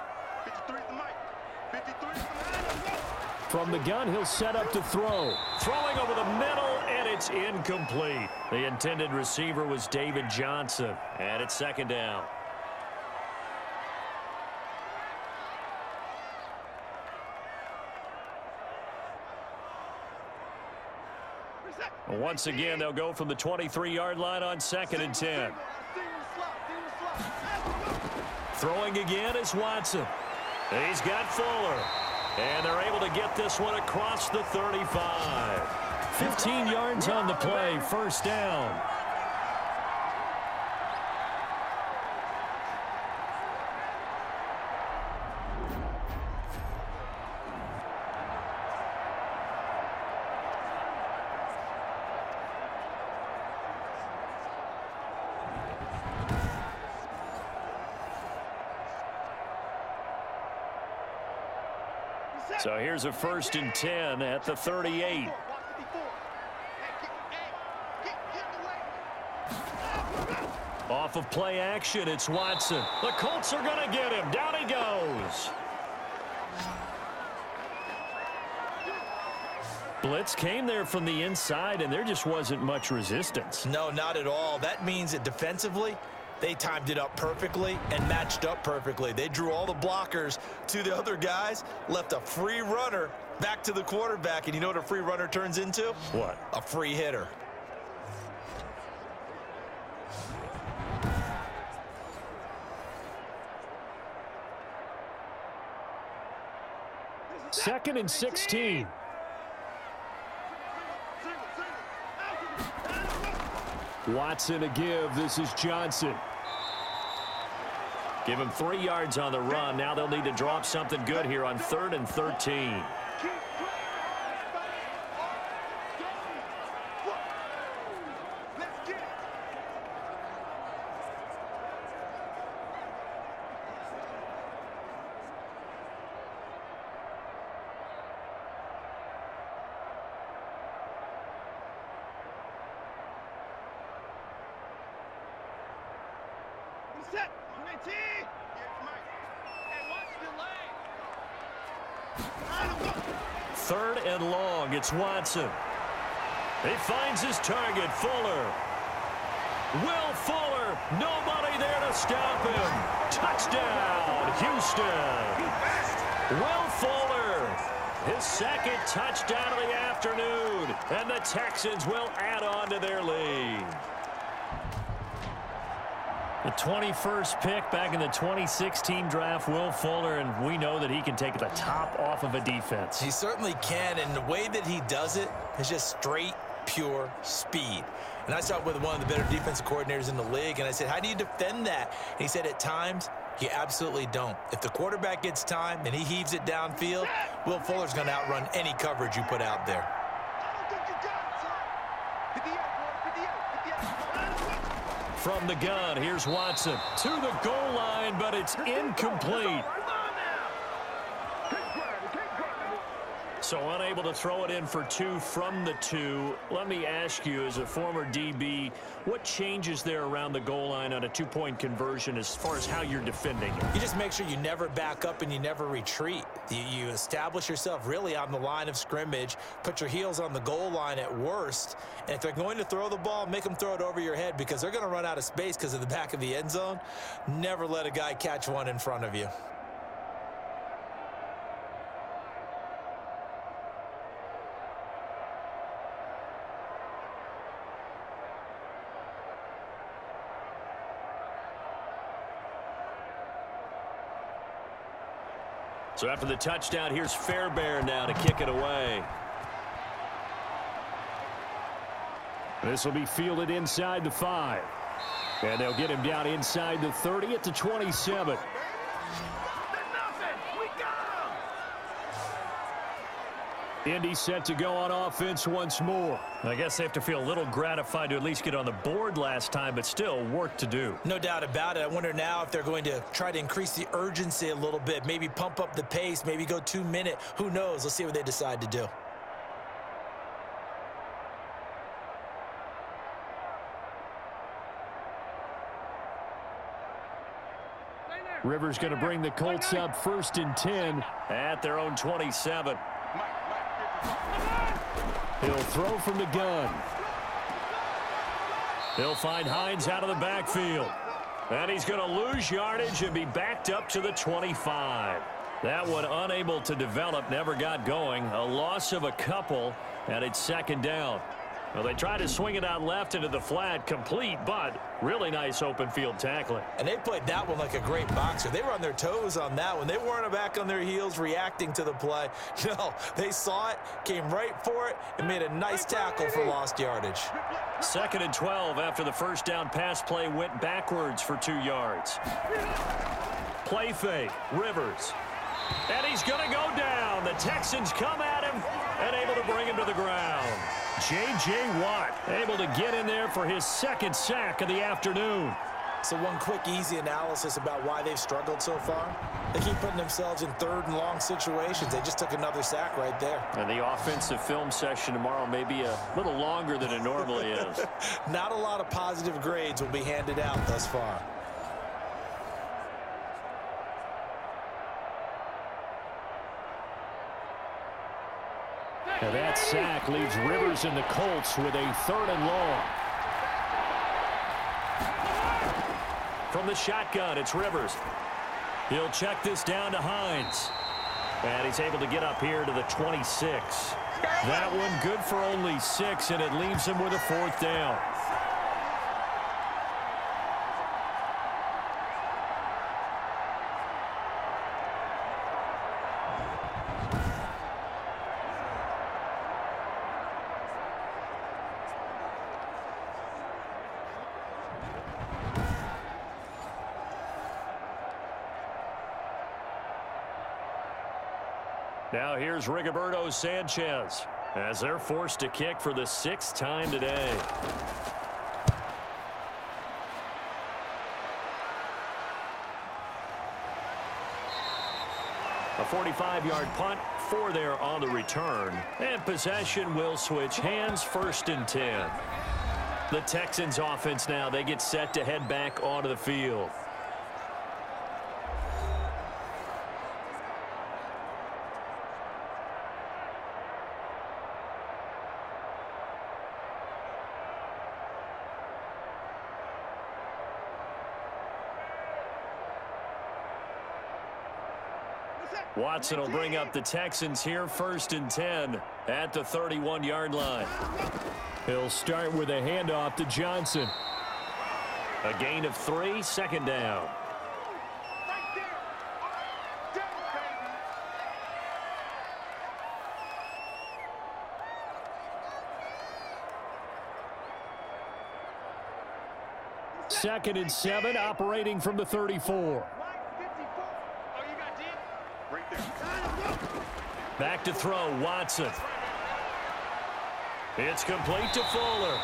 From the gun, he'll set up to throw. Throwing over the middle, and it's incomplete. The intended receiver was David Johnson, and it's 2nd down. Once again, they'll go from the 23-yard line on 2nd and 10. Throwing again is Watson. He's got Fuller. And they're able to get this one across the 35. 15 yards on the play, 1st down. So here's a 1st and 10 at the 38. Off of play action, it's Watson. The Colts are going to get him. Down he goes. Blitz came there from the inside, and there just wasn't much resistance. No, not at all. That means that defensively, they timed it up perfectly and matched up perfectly. They drew all the blockers to the other guys, left a free runner back to the quarterback, and you know what a free runner turns into? What? A free hitter. Second and 16. Watson a give. This is Johnson. Give him 3 yards on the run. Now they'll need to drop something good here on 3rd and 13. Third and long, it's Watson. He finds his target, Fuller. Will Fuller, nobody there to stop him. Touchdown, Houston. Houston. Will Fuller, his second touchdown of the afternoon, and the Texans will add on to their lead. The 21st pick back in the 2016 draft, Will Fuller, and we know that he can take the top off of a defense. He certainly can, and the way that he does it is just straight, pure speed. And I talked with one of the better defensive coordinators in the league, and I said, how do you defend that? And he said, at times, you absolutely don't. If the quarterback gets time and he heaves it downfield, Will Fuller's going to outrun any coverage you put out there. From the gun, here's Watson to the goal line, but it's incomplete. So unable to throw it in for 2 from the 2. Let me ask you, as a former DB, what changes there around the goal line on a 2-point conversion as far as how you're defending it? You just make sure you never back up and you never retreat. You establish yourself really on the line of scrimmage, put your heels on the goal line at worst, and if they're going to throw the ball, make them throw it over your head because they're going to run out of space because of the back of the end zone. Never let a guy catch one in front of you. So after the touchdown, here's Fairbairn now to kick it away. This will be fielded inside the 5. And they'll get him down inside the 30 at the 27. Indy set to go on offense once more. I guess they have to feel a little gratified to at least get on the board last time, but still work to do. No doubt about it. I wonder now if they're going to try to increase the urgency a little bit, maybe pump up the pace, maybe go 2-minute. Who knows? Let's see what they decide to do. Rivers going to bring the Colts up 1st and 10 at their own 27. He'll throw from the gun. He'll find Hines out of the backfield. And he's going to lose yardage and be backed up to the 25. That one unable to develop, never got going. A loss of a couple, and it's 2nd down. Well, they tried to swing it out left into the flat, complete, but really nice open field tackling. And they played that one like a great boxer. They were on their toes on that one. They weren't back on their heels reacting to the play. No, they saw it, came right for it, and made a nice tackle for lost yardage. 2nd and 12 after the first down pass play went backwards for 2 yards. Play fake, Rivers. And he's going to go down. The Texans come at him and able to bring him to the ground. J.J. Watt able to get in there for his 2nd sack of the afternoon. So one quick, easy analysis about why they've struggled so far. They keep putting themselves in 3rd and long situations. They just took another sack right there. And the offensive film session tomorrow may be a little longer than it normally is. Not a lot of positive grades will be handed out thus far. And that sack leaves Rivers and the Colts with a 3rd and long. From the shotgun, it's Rivers. He'll check this down to Hines. And he's able to get up here to the 26. That one good for only 6, and it leaves him with a 4th down. Now here's Rigoberto Sanchez as they're forced to kick for the 6th time today. A 45-yard punt for there on the return. And possession will switch hands, 1st and 10. The Texans offense now, they get set to head back onto the field. Watson will bring up the Texans here, 1st and 10 at the 31-yard line. He'll start with a handoff to Johnson. A gain of 3, 2nd down. Second and 7, operating from the 34. Back to throw, Watson. It's complete to Fuller.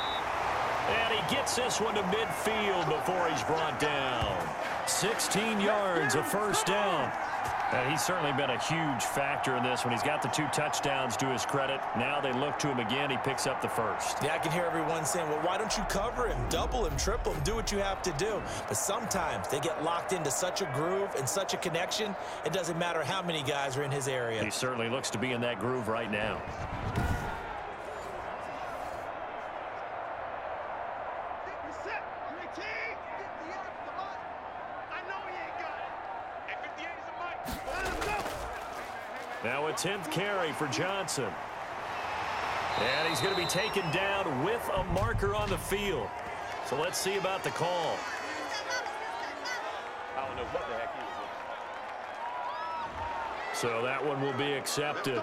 And he gets this one to midfield before he's brought down. 16 yards, a 1st down. And he's certainly been a huge factor in this one. He's got the 2 touchdowns to his credit. Now they look to him again. He picks up the 1st. Yeah, I can hear everyone saying, well, why don't you cover him, double him, triple him, do what you have to do. But sometimes they get locked into such a groove and such a connection, it doesn't matter how many guys are in his area. He certainly looks to be in that groove right now. Now a 10th carry for Johnson. And he's going to be taken down with a marker on the field. So let's see about the call. I don't know what the heck he was. So that one will be accepted.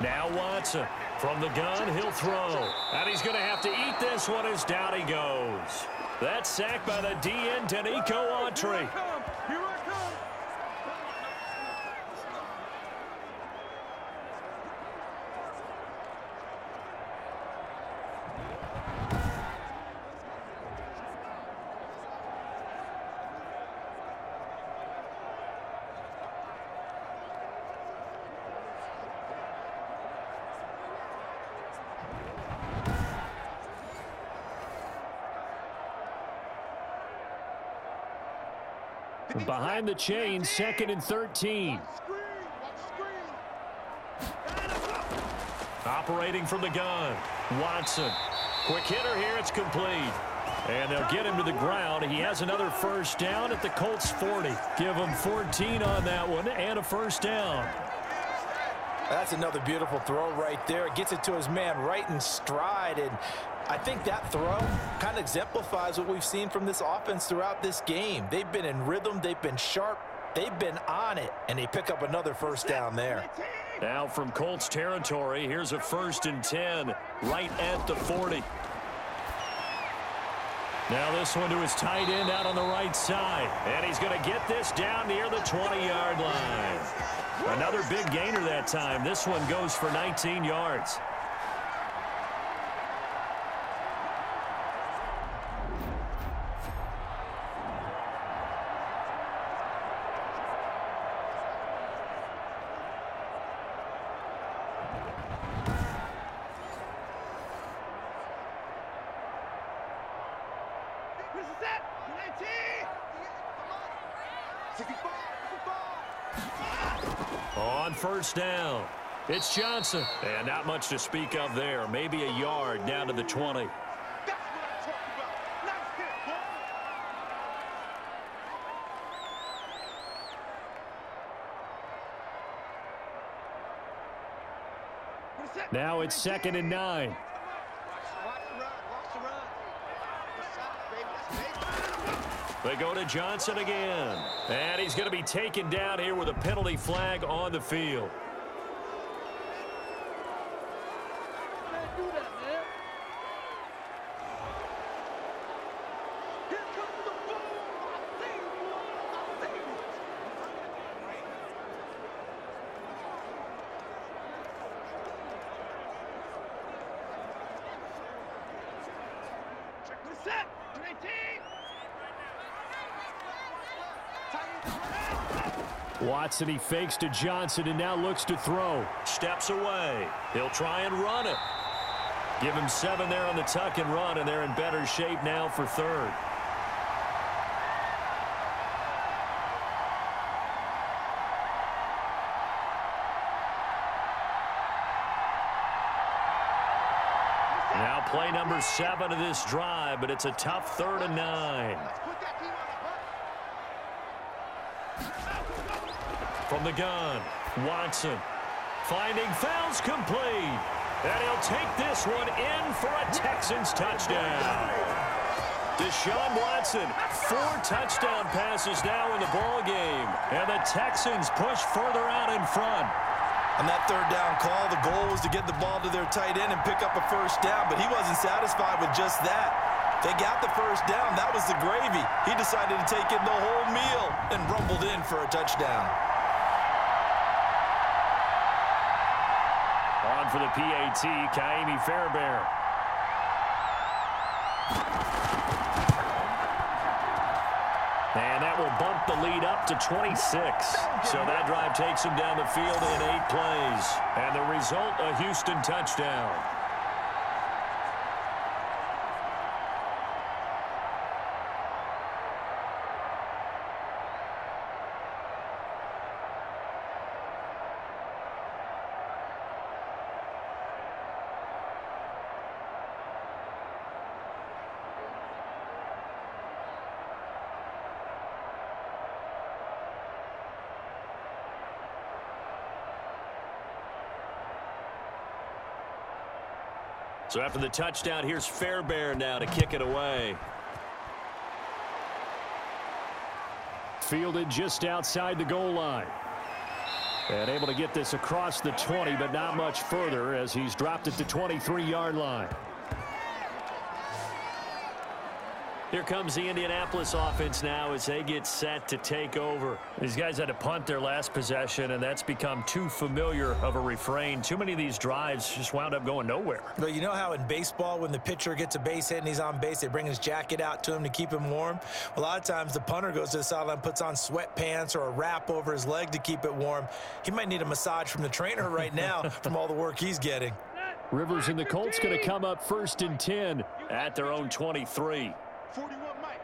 Now Watson from the gun, he'll throw. And he's going to have to eat this one as down he goes. That's sacked by the DN, Danico Autry. Behind the chain, 2nd and 13. Operating from the gun, Watson. Quick hitter here, it's complete. And they'll get him to the ground. He has another 1st down at the Colts 40. Give him 14 on that one and a 1st down. That's another beautiful throw right there. Gets it to his man right in stride. And I think that throw kind of exemplifies what we've seen from this offense throughout this game. They've been in rhythm. They've been sharp. They've been on it. And they pick up another 1st down there. Now from Colts territory, here's a 1st and 10 right at the 40. Now this one to his tight end out on the right side. And he's going to get this down near the 20-yard line. Another big gainer that time. This one goes for 19 yards. On 1st down, it's Johnson. And not much to speak of there. Maybe a yard down to the 20. Now it's 2nd and 9. They go to Johnson again. And he's going to be taken down here with a penalty flag on the field. Watson, he fakes to Johnson and now looks to throw. Steps away. He'll try and run it. Give him 7 there on the tuck and run, and they're in better shape now for 3rd. Play number 7 of this drive, but it's a tough 3rd and 9. From the gun, Watson. Finding fouls complete. And he'll take this one in for a Texans touchdown. Deshaun Watson, 4 touchdown passes now in the ball game. And the Texans push further out in front. On that 3rd down call, the goal was to get the ball to their tight end and pick up a 1st down, but he wasn't satisfied with just that. They got the 1st down. That was the gravy. He decided to take in the whole meal and rumbled in for a touchdown. On for the PAT, Kaimi Fairbairn. And that will bump the lead up to 26. So that drive takes him down the field in 8 plays. And the result, a Houston touchdown. So after the touchdown, here's Fairbairn now to kick it away. Fielded just outside the goal line. And able to get this across the 20, but not much further as he's dropped it to 23-yard line. Here comes the Indianapolis offense now as they get set to take over. These guys had to punt their last possession, and that's become too familiar of a refrain. Too many of these drives just wound up going nowhere. But you know how in baseball, when the pitcher gets a base hit and he's on base, they bring his jacket out to him to keep him warm? A lot of times the punter goes to the sideline, puts on sweatpants or a wrap over his leg to keep it warm. He might need a massage from the trainer right now from all the work he's getting. Rivers and the Colts going to come up 1st and 10 at their own 23. 41, Mike.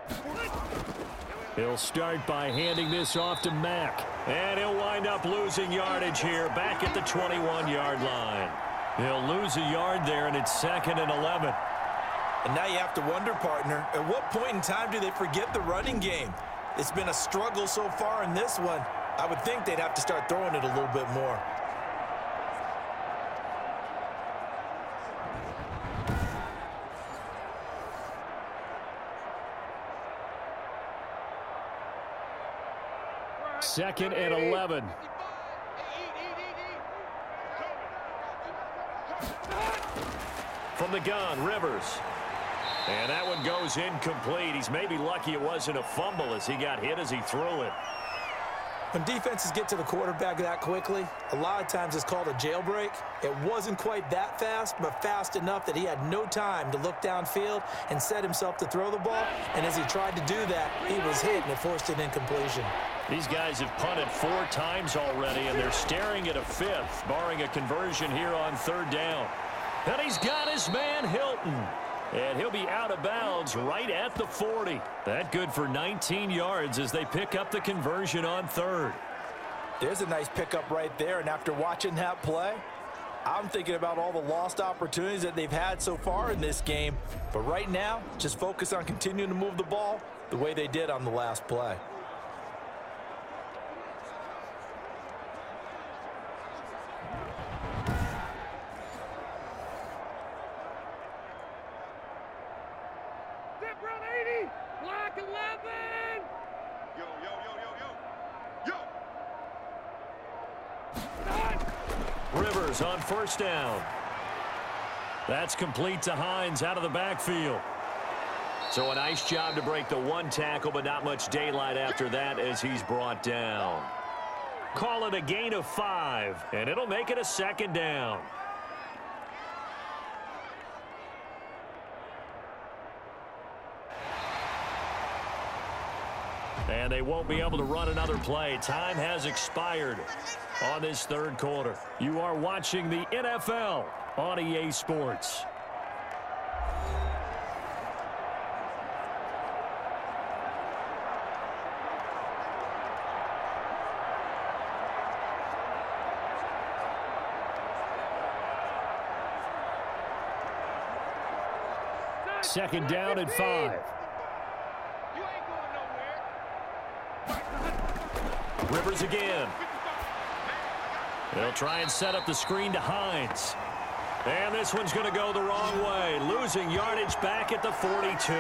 He'll start by handing this off to Mack. And he'll wind up losing yardage here back at the 21-yard line. He'll lose a yard there, and it's 2nd and 11. And now you have to wonder, partner, at what point in time do they forget the running game? It's been a struggle so far in this one. I would think they'd have to start throwing it a little bit more. Second and 11. From the gun, Rivers. And that one goes incomplete. He's maybe lucky it wasn't a fumble as he got hit as he threw it. When defenses get to the quarterback that quickly, a lot of times it's called a jailbreak. It wasn't quite that fast, but fast enough that he had no time to look downfield and set himself to throw the ball. And as he tried to do that, he was hit and it forced an incompletion. These guys have punted 4 times already, and they're staring at a 5th, barring a conversion here on 3rd down. And he's got his man Hilton. And he'll be out of bounds right at the 40. That good for 19 yards as they pick up the conversion on 3rd. There's a nice pickup right there, and after watching that play, I'm thinking about all the lost opportunities that they've had so far in this game. But right now, just focus on continuing to move the ball the way they did on the last play. Rivers on 1st down. That's complete to Hines out of the backfield. So a nice job to break the 1 tackle, but not much daylight after that as he's brought down. Call it a gain of 5, and it'll make it a 2nd down. And they won't be able to run another play. Time has expired on this 3rd quarter. You are watching the NFL on EA Sports. second down and 5. Rivers again. They'll try and set up the screen to Hines. And this one's going to go the wrong way. Losing yardage back at the 42.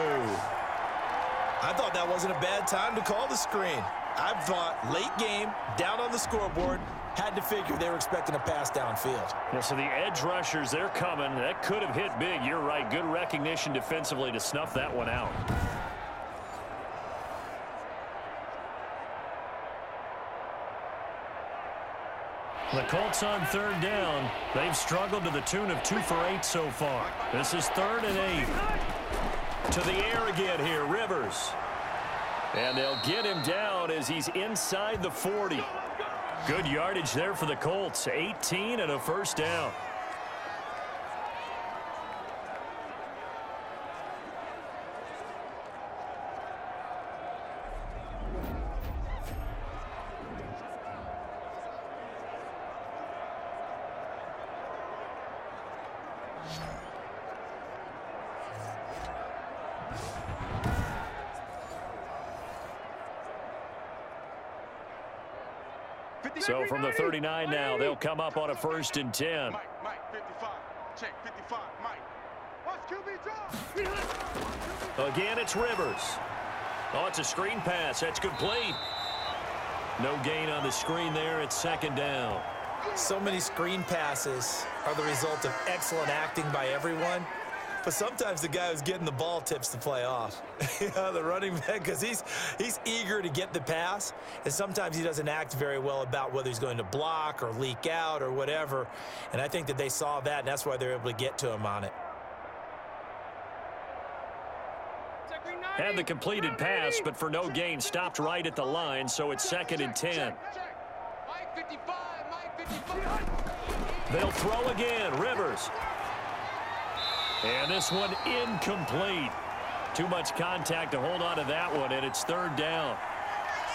I thought that wasn't a bad time to call the screen. I thought late game, down on the scoreboard, had to figure they were expecting a pass downfield. Yeah, so the edge rushers, they're coming. That could have hit big. You're right. Good recognition defensively to snuff that one out. The Colts on third down. They've struggled to the tune of 2 for 8 so far. This is 3rd and 8. To the air again here, Rivers. And they'll get him down as he's inside the 40. Good yardage there for the Colts. 18 and a first down. So from the 39 now, they'll come up on a 1st and 10. Mike, 55. Check, 55, Mike. What's QB job? Again, it's Rivers. Oh, it's a screen pass. That's complete. No gain on the screen there. It's 2nd down. So many screen passes are the result of excellent acting by everyone. But sometimes the guy who's getting the ball tips the play off. The running back, because he's eager to get the pass, and sometimes he doesn't act very well about whether he's going to block or leak out or whatever. And I think that they saw that, and that's why they're able to get to him on it. Had the completed pass, but for no gain, stopped right at the line, so it's 2nd and 10. Mike 55, Mike 55. They'll throw again. Rivers. And this one incomplete. Too much contact to hold on to that one, and it's 3rd down.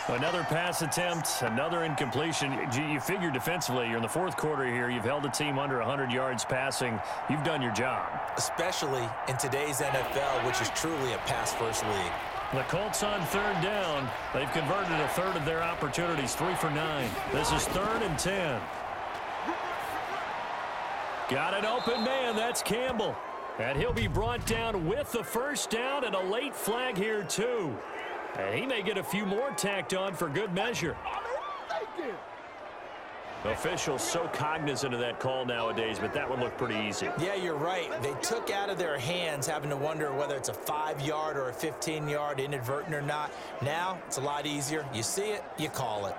Another pass attempt, another incompletion. You figure defensively, you're in the 4th quarter here. You've held a team under 100 yards passing. You've done your job. Especially in today's NFL, which is truly a pass-first league. The Colts on 3rd down. They've converted a 1/3 of their opportunities, 3 for 9. This is 3rd and 10. Got an open man. That's Campbell. And he'll be brought down with the 1st down and a late flag here, too. And he may get a few more tacked on for good measure. Officials so cognizant of that call nowadays, but that one looked pretty easy. Yeah, you're right. They took out of their hands having to wonder whether it's a 5-yard or a 15-yard inadvertent or not. Now, it's a lot easier. You see it, you call it.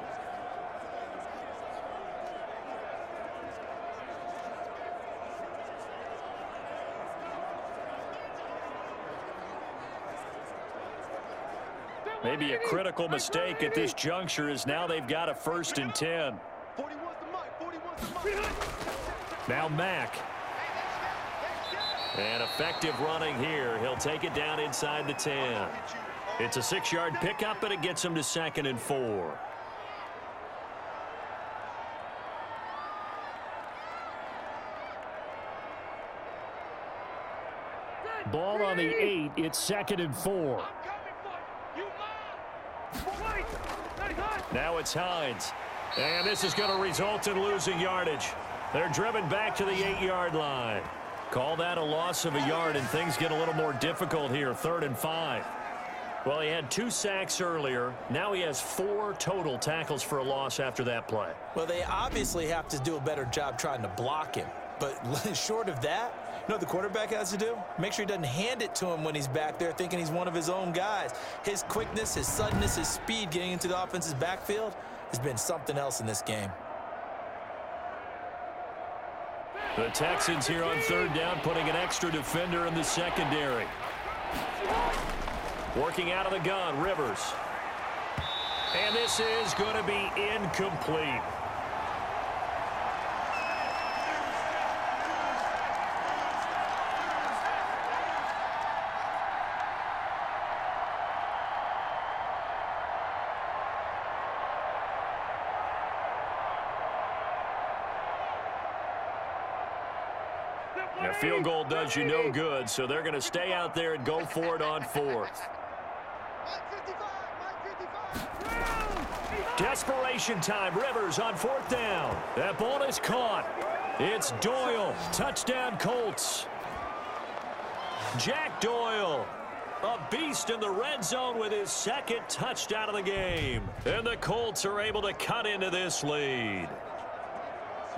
Maybe a critical mistake at this juncture is now they've got a 1st and 10. 41's the Mike, 41's the Mike. Now Mack. And effective running here. He'll take it down inside the 10. It's a 6-yard pickup, and it gets him to 2nd and 4. Ball on the 8. It's 2nd and 4. Now it's Hines. And this is going to result in losing yardage. They're driven back to the 8-yard line. Call that a loss of a yard, and things get a little more difficult here. 3rd and 5. Well, he had 2 sacks earlier. Now he has 4 total tackles for a loss after that play. Well, they obviously have to do a better job trying to block him. But short of that, you know what the quarterback has to do? Make sure he doesn't hand it to him when he's back there thinking he's one of his own guys. His quickness, his suddenness, his speed getting into the offense's backfield has been something else in this game. The Texans here on 3rd down, putting an extra defender in the secondary. Working out of the gun, Rivers. And this is going to be incomplete. A field goal does you no good, so they're going to stay out there and go for it on fourth. Desperation time. Rivers on fourth down. That ball is caught. It's Doyle. Touchdown Colts. Jack Doyle, a beast in the red zone with his second touchdown of the game. And the Colts are able to cut into this lead.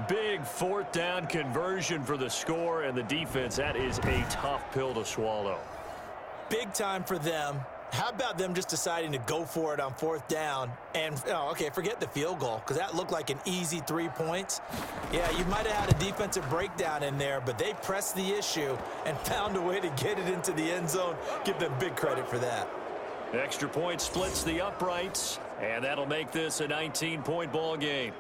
Big fourth down conversion for the score, and the defense, that is a tough pill to swallow. Big time for them. How about them just deciding to go for it on fourth down? And, okay, forget the field goal, because that looked like an easy 3 points. Yeah, you might have had a defensive breakdown in there, but they pressed the issue and found a way to get it into the end zone. Give them big credit for that. Extra point splits the uprights, and that'll make this a 19-point ball game.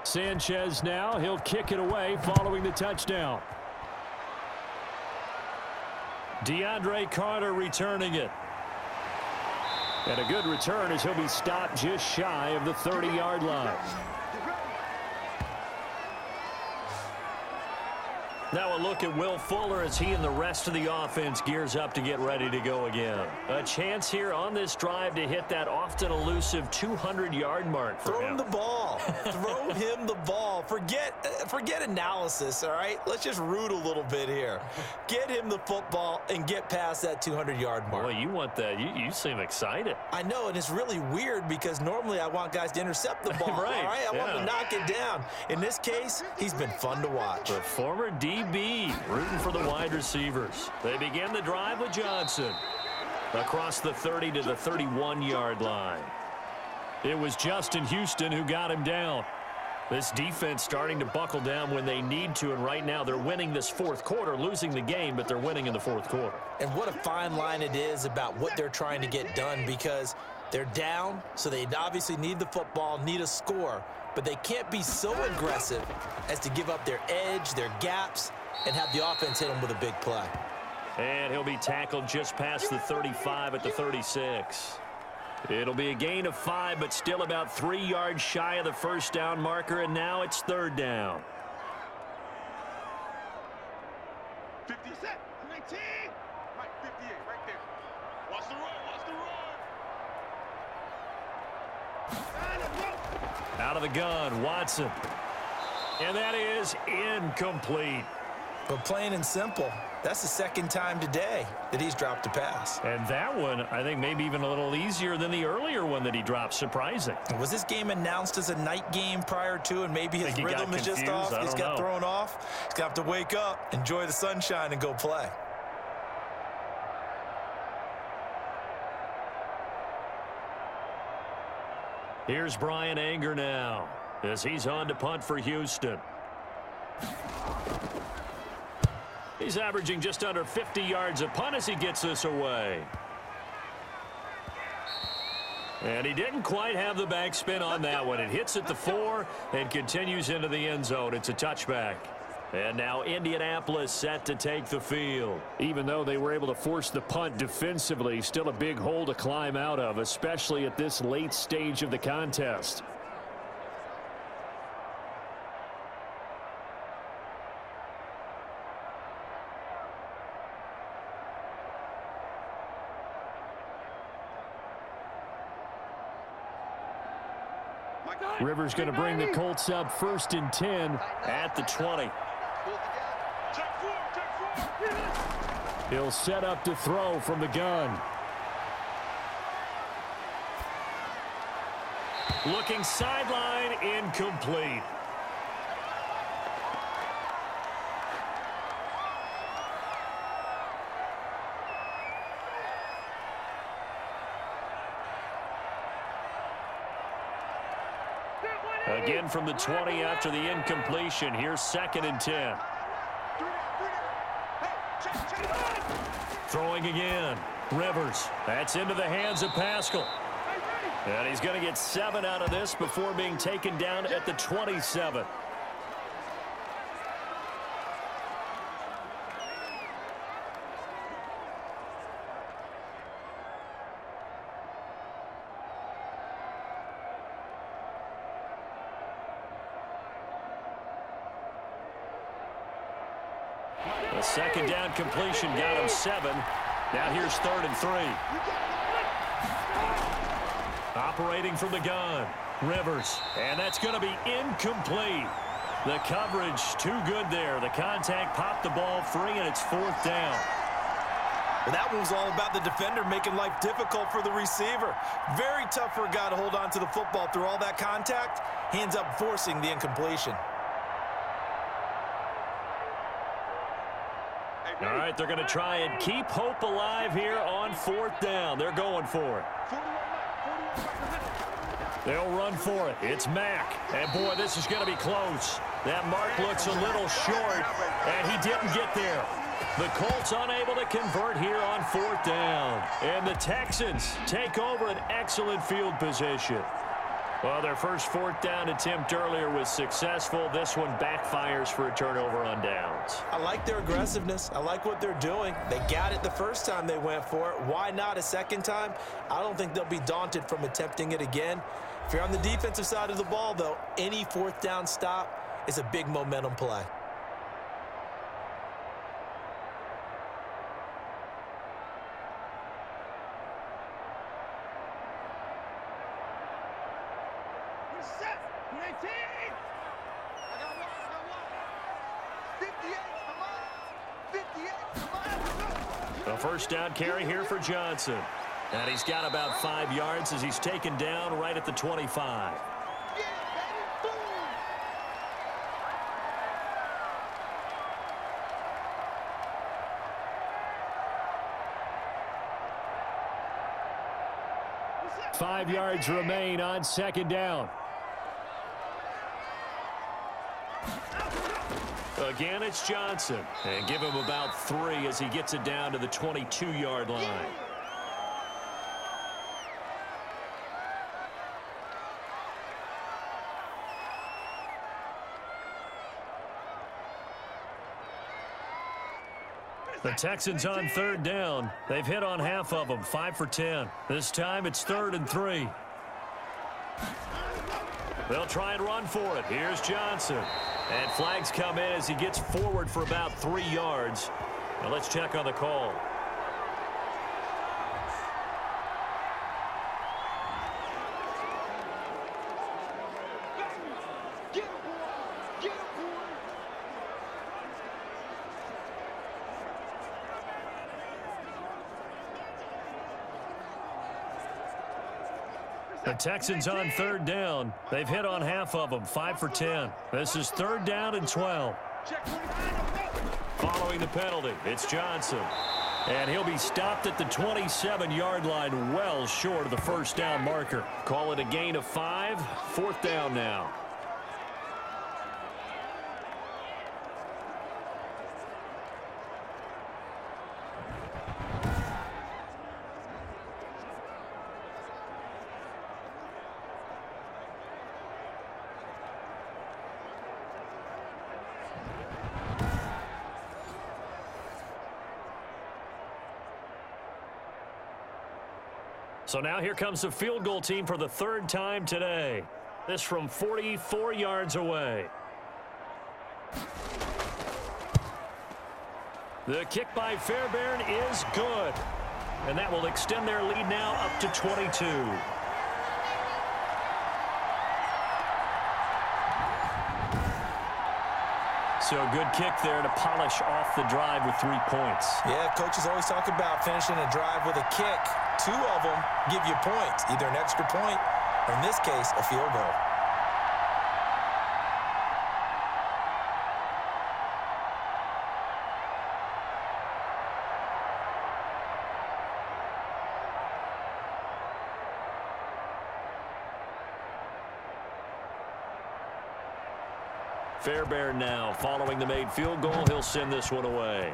Sanchez now, he'll kick it away following the touchdown. DeAndre Carter returning it. And a good return as he'll be stopped just shy of the 30-yard line. Now a look at Will Fuller as he and the rest of the offense gears up to get ready to go again. A chance here on this drive to hit that often elusive 200-yard mark for him. Throw him the ball. Throw him the ball. Forget analysis, all right? Let's just root a little bit here. Get him the football and get past that 200-yard mark. Boy, you want that. You seem excited. I know, and it's really weird because normally I want guys to intercept the ball. Right, all right? I want to knock it down. In this case, he's been fun to watch. The former DB rooting for the wide receivers. They begin the drive with Johnson. Across the 30 to the 31-yard line. It was Justin Houston who got him down. This defense starting to buckle down when they need to, and right now they're winning this fourth quarter, losing the game, but they're winning in the fourth quarter. And what a fine line it is about what they're trying to get done, because they're down, so they obviously need the football, need a score, but they can't be so aggressive as to give up their edge, their gaps, and have the offense hit them with a big play. And he'll be tackled just past the 35 at the 36. It'll be a gain of 5, but still about 3 yards shy of the first down marker, and now it's third down. 50 set, 19. Right, 58, right there. Watch the run, watch the run. Out of the gun, Watson. And that is incomplete. But plain and simple, that's the second time today that he's dropped a pass. And that one, I think, maybe even a little easier than the earlier one that he dropped. Surprising. Was this game announced as a night game prior to, and maybe his rhythm is just off? He's got thrown off. He's got to wake up, enjoy the sunshine, and go play. Here's Brian Anger now as he's on to punt for Houston. He's averaging just under 50 yards a punt as he gets this away. And he didn't quite have the backspin on that one. It hits at the 4 and continues into the end zone. It's a touchback. And now Indianapolis set to take the field. Even though they were able to force the punt defensively, still a big hole to climb out of, especially at this late stage of the contest. Rivers going to bring the Colts up 1st and 10 at the 20. He'll set up to throw from the gun. Looking sideline, incomplete. Again from the 20 after the incompletion. Here's 2nd and 10. Throwing again. Rivers. That's into the hands of Pascal. And he's going to get 7 out of this before being taken down at the 27. The second down completion got him 7. Now here's 3rd and 3. Operating from the gun. Rivers. And that's going to be incomplete. The coverage too good there. The contact popped the ball free, and it's 4th down. Well, that one was all about the defender making life difficult for the receiver. Very tough for a guy to hold on to the football through all that contact. Hands up forcing the incompletion. All right, they're going to try and keep hope alive here on 4th down. They're going for it. They'll run for it. It's Mack. And, boy, this is going to be close. That mark looks a little short, and he didn't get there. The Colts unable to convert here on 4th down. And the Texans take over an excellent field position. Well, their first 4th down attempt earlier was successful. This one backfires for a turnover on downs. I like their aggressiveness. I like what they're doing. They got it the first time they went for it. Why not a second time? I don't think they'll be daunted from attempting it again. If you're on the defensive side of the ball, though, any 4th down stop is a big momentum play. A first down carry here for Johnson. And he's got about 5 yards as he's taken down right at the 25. Five yards remain on 2nd down. Again, it's Johnson. And give him about 3 as he gets it down to the 22-yard line. The Texans on 3rd down. They've hit on half of them, 5 for 10. This time it's 3rd and 3. They'll try and run for it. Here's Johnson. And flags come in as he gets forward for about 3 yards. Now let's check on the call. The Texans on 3rd down. They've hit on half of them, 5 for 10. This is 3rd down and 12. Following the penalty, it's Johnson. And he'll be stopped at the 27-yard line, well short of the first down marker. Call it a gain of 5, 4th down now. So now here comes the field goal team for the 3rd time today. This from 44 yards away. The kick by Fairbairn is good. And that will extend their lead now up to 22. So a good kick there to polish off the drive with 3 points. Yeah, coaches always talk about finishing a drive with a kick. 2 of them give you points, either an extra point or, in this case, a field goal. Fairbairn now following the made field goal. He'll send this one away.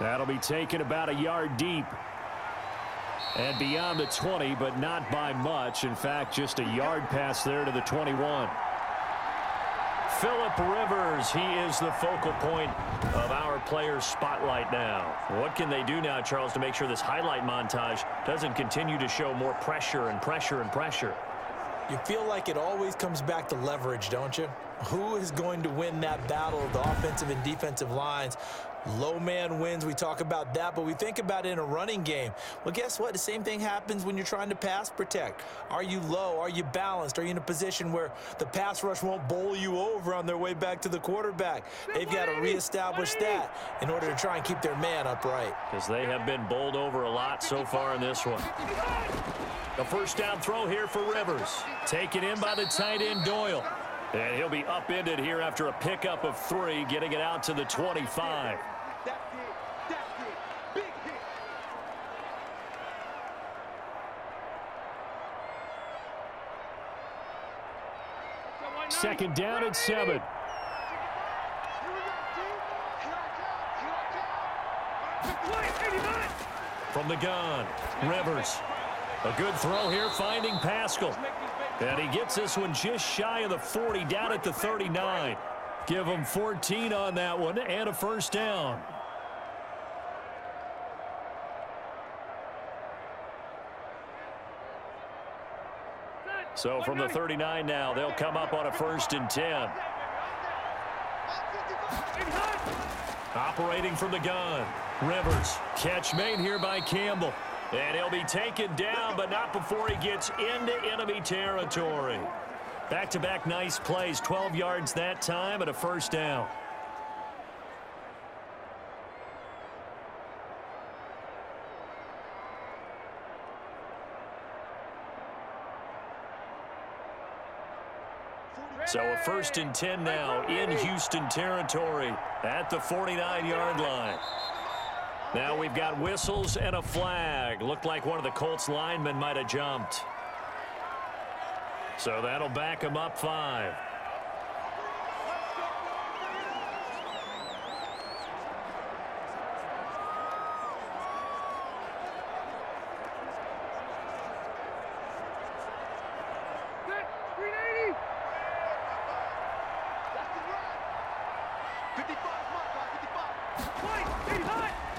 That'll be taken about a yard deep. And beyond the 20, but not by much. In fact, just a yard pass there to the 21. Philip Rivers, he is the focal point of our players' spotlight now. What can they do now, Charles, to make sure this highlight montage doesn't continue to show more pressure and pressure and pressure? You feel like it always comes back to leverage, don't you? Who is going to win that battle of the offensive and defensive lines? Low man wins. We talk about that, but we think about it in a running game. Well, guess what? The same thing happens when you're trying to pass protect. Are you low? Are you balanced? Are you in a position where the pass rush won't bowl you over on their way back to the quarterback? They've got to reestablish that in order to try and keep their man upright. Because they have been bowled over a lot so far in this one. The first down throw here for Rivers. Taken in by the tight end Doyle. And he'll be upended here after a pickup of 3, getting it out to the 25. Second down and 7. From the gun, Rivers. A good throw here, finding Pascal. And he gets this one just shy of the 40, down at the 39. Give him 14 on that one and a first down. So from the 39 now, they'll come up on a 1st and 10. Operating from the gun, Rivers. Catch made here by Campbell. And he'll be taken down, but not before he gets into enemy territory. Back-to-back nice plays, 12 yards that time and a first down. So a 1st and 10 now in Houston territory at the 49-yard line. Now we've got whistles and a flag. Looked like one of the Colts linemen might have jumped. So that'll back him up 5.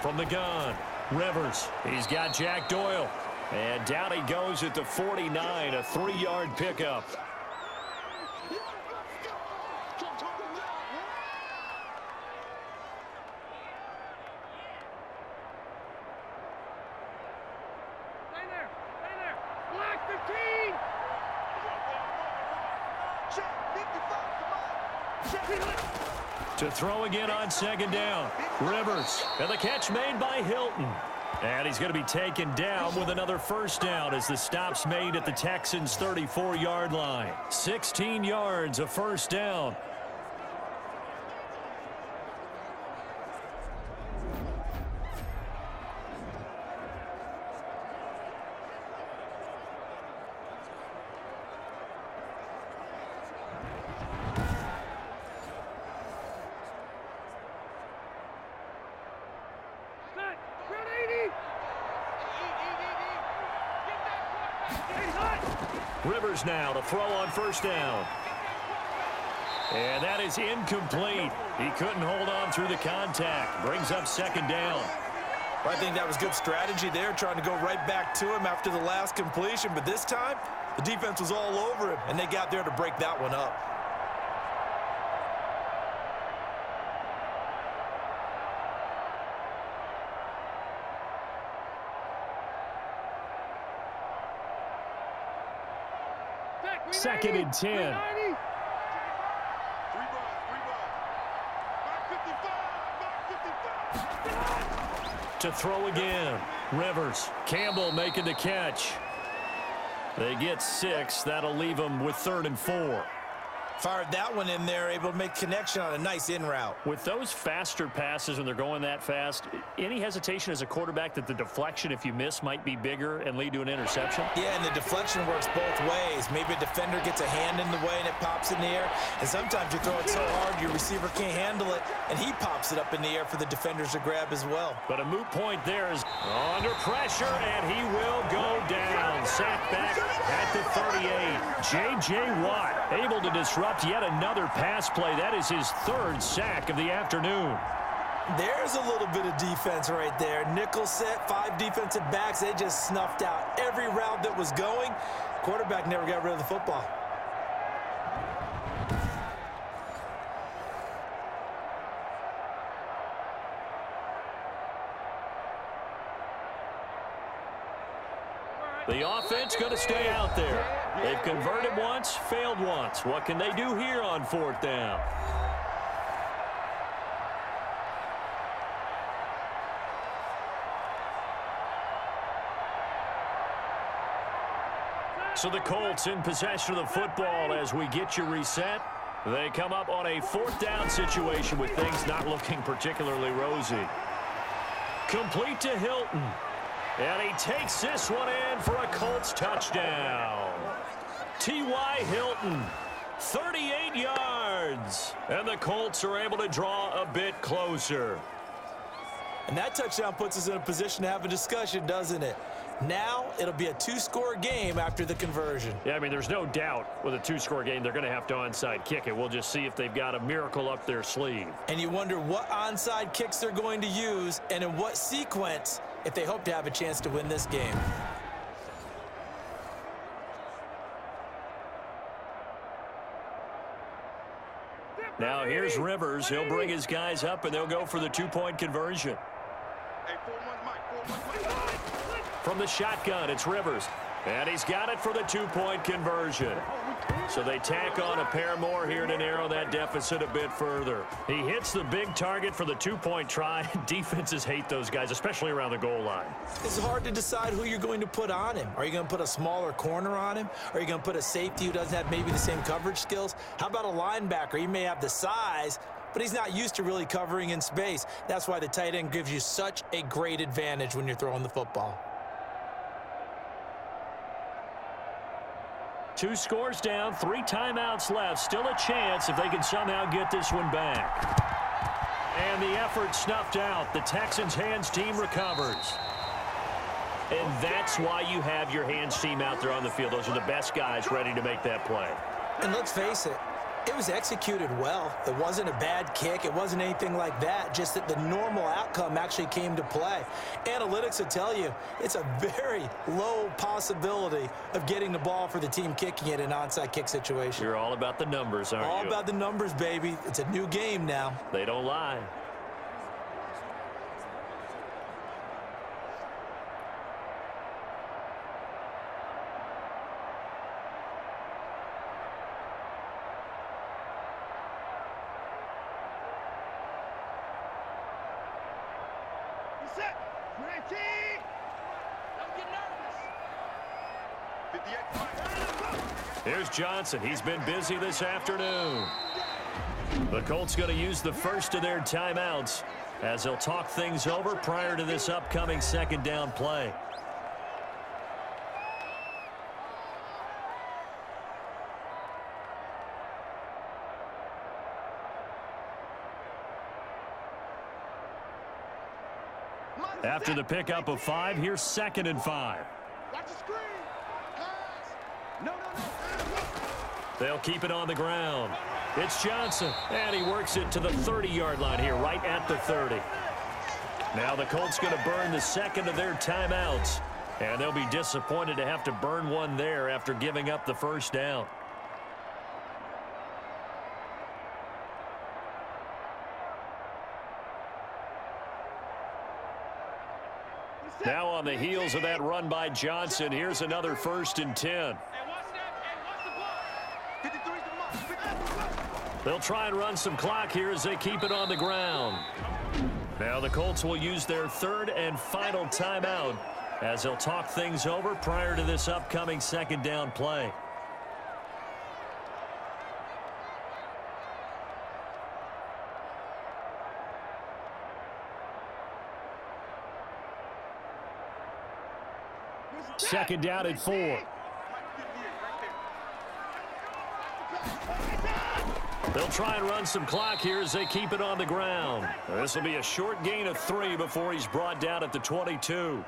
From the gun, Rivers. He's got Jack Doyle. And down he goes at the 49, a 3-yard pickup. To throw again on 2nd down. Rivers. And the catch made by Hilton. And he's going to be taken down with another first down as the stop's made at the Texans' 34-yard line. 16 yards, a first down. Rivers now to throw on first down. And that is incomplete. He couldn't hold on through the contact. Brings up 2nd down. Well, I think that was good strategy there, trying to go right back to him after the last completion. But this time, the defense was all over him, and they got there to break that one up. Second and 10. To throw again. Rivers. Campbell making the catch. They get 6. That'll leave them with 3rd and 4. Fired that one in there, able to make connection on a nice in route. With those faster passes when they're going that fast, any hesitation as a quarterback that the deflection, if you miss, might be bigger and lead to an interception? Yeah, and the deflection works both ways. Maybe a defender gets a hand in the way and it pops in the air. And sometimes you throw it so hard your receiver can't handle it, and he pops it up in the air for the defenders to grab as well. But a moot point there is under pressure, and he will go down. Sacked back at the 38. J.J. Watt able to disrupt yet another pass play. That is his third sack of the afternoon. There's a little bit of defense right there. Nickel set, 5 defensive backs. They just snuffed out every route that was going. Quarterback never got rid of the football. The offense going to stay out there. They've converted once, failed once. What can they do here on 4th down? So the Colts in possession of the football as we get you reset. They come up on a 4th down situation with things not looking particularly rosy. Complete to Hilton. And he takes this one in for a Colts touchdown. T.Y. Hilton, 38 yards. And the Colts are able to draw a bit closer. And that touchdown puts us in a position to have a discussion, doesn't it? Now it'll be a 2-score game after the conversion. Yeah, I mean, there's no doubt with a 2-score game they're going to have to onside kick it. We'll just see if they've got a miracle up their sleeve. And you wonder what onside kicks they're going to use and in what sequence if they hope to have a chance to win this game. Now here's Rivers. He'll bring his guys up, and they'll go for the 2-point conversion. From the shotgun, it's Rivers. And he's got it for the 2-point conversion. So they tack on a pair more here to narrow that deficit a bit further. He hits the big target for the 2-point try. Defenses hate those guys, especially around the goal line. It's hard to decide who you're going to put on him. Are you going to put a smaller corner on him? Are you going to put a safety who doesn't have maybe the same coverage skills? How about a linebacker? He may have the size, but he's not used to really covering in space. That's why the tight end gives you such a great advantage when you're throwing the football. 2 scores down, 3 timeouts left. Still a chance if they can somehow get this one back. And the effort snuffed out. The Texans' hands team recovers. And that's why you have your hands team out there on the field. Those are the best guys ready to make that play. And let's face it, it was executed well. It wasn't a bad kick. It wasn't anything like that. Just that the normal outcome actually came to play. Analytics will tell you it's a very low possibility of getting the ball for the team kicking it in an onside kick situation. You're all about the numbers, aren't you? All about the numbers, baby. It's a new game now. They don't lie. Here's Johnson. He's been busy this afternoon. The Colts going to use the first of their timeouts as they'll talk things over prior to this upcoming 2nd down play. After the pickup of 5, here's 2nd and 5. Watch the screen. No. They'll keep it on the ground. It's Johnson, and he works it to the 30-yard line here, right at the 30. Now the Colts going to burn the 2nd of their timeouts, and they'll be disappointed to have to burn one there after giving up the 1st down. Now on the heels of that run by Johnson, here's another 1st and 10. They'll try and run some clock here as they keep it on the ground. Now the Colts will use their 3rd and final timeout as they'll talk things over prior to this upcoming 2nd down play. Second down and 4. They'll try and run some clock here as they keep it on the ground. This will be a short gain of 3 before he's brought down at the 22.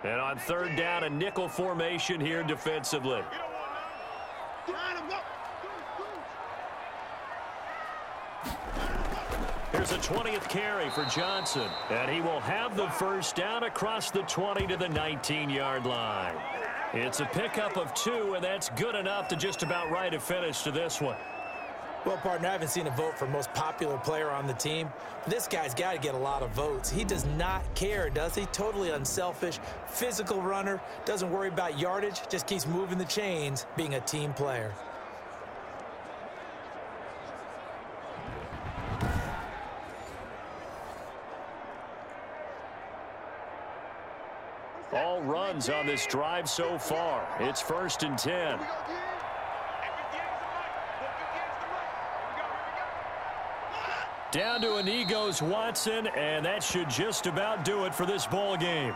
And on third down, a nickel formation here defensively. Here's a 20th carry for Johnson, and he will have the first down across the 20 to the 19-yard line. It's a pickup of 2, and that's good enough to just about write a finish to this one. Well, partner, I haven't seen a vote for most popular player on the team. This guy's got to get a lot of votes. He does not care, does he? Totally unselfish, physical runner, doesn't worry about yardage, just keeps moving the chains, being a team player. All runs on this drive so far. It's 1st and 10. Down to a knee goes Watson, and that should just about do it for this ball game.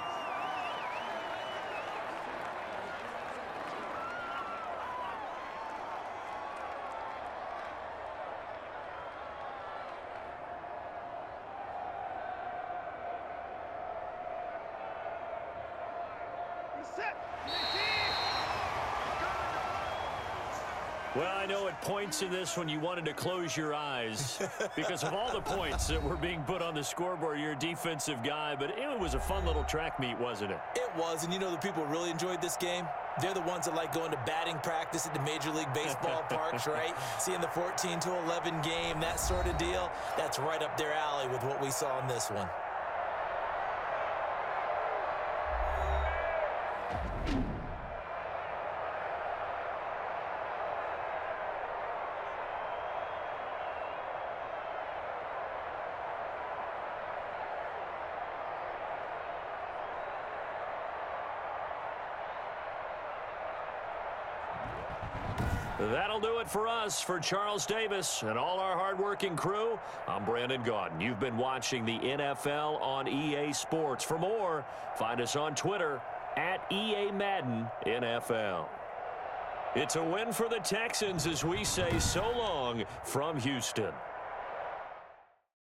Well, I know at points in this when you wanted to close your eyes because of all the points that were being put on the scoreboard. You're a defensive guy, but it was a fun little track meet, wasn't it? It was, and you know the people who really enjoyed this game? They're the ones that like going to batting practice at the Major League Baseball parks, right? Seeing the 14-11 game, that sort of deal. That's right up their alley with what we saw in this one. That'll do it for us. For Charles Davis and all our hardworking crew, I'm Brandon Gaudin. You've been watching the NFL on EA Sports. For more, find us on Twitter at EA Madden NFL. It's a win for the Texans as we say so long from Houston.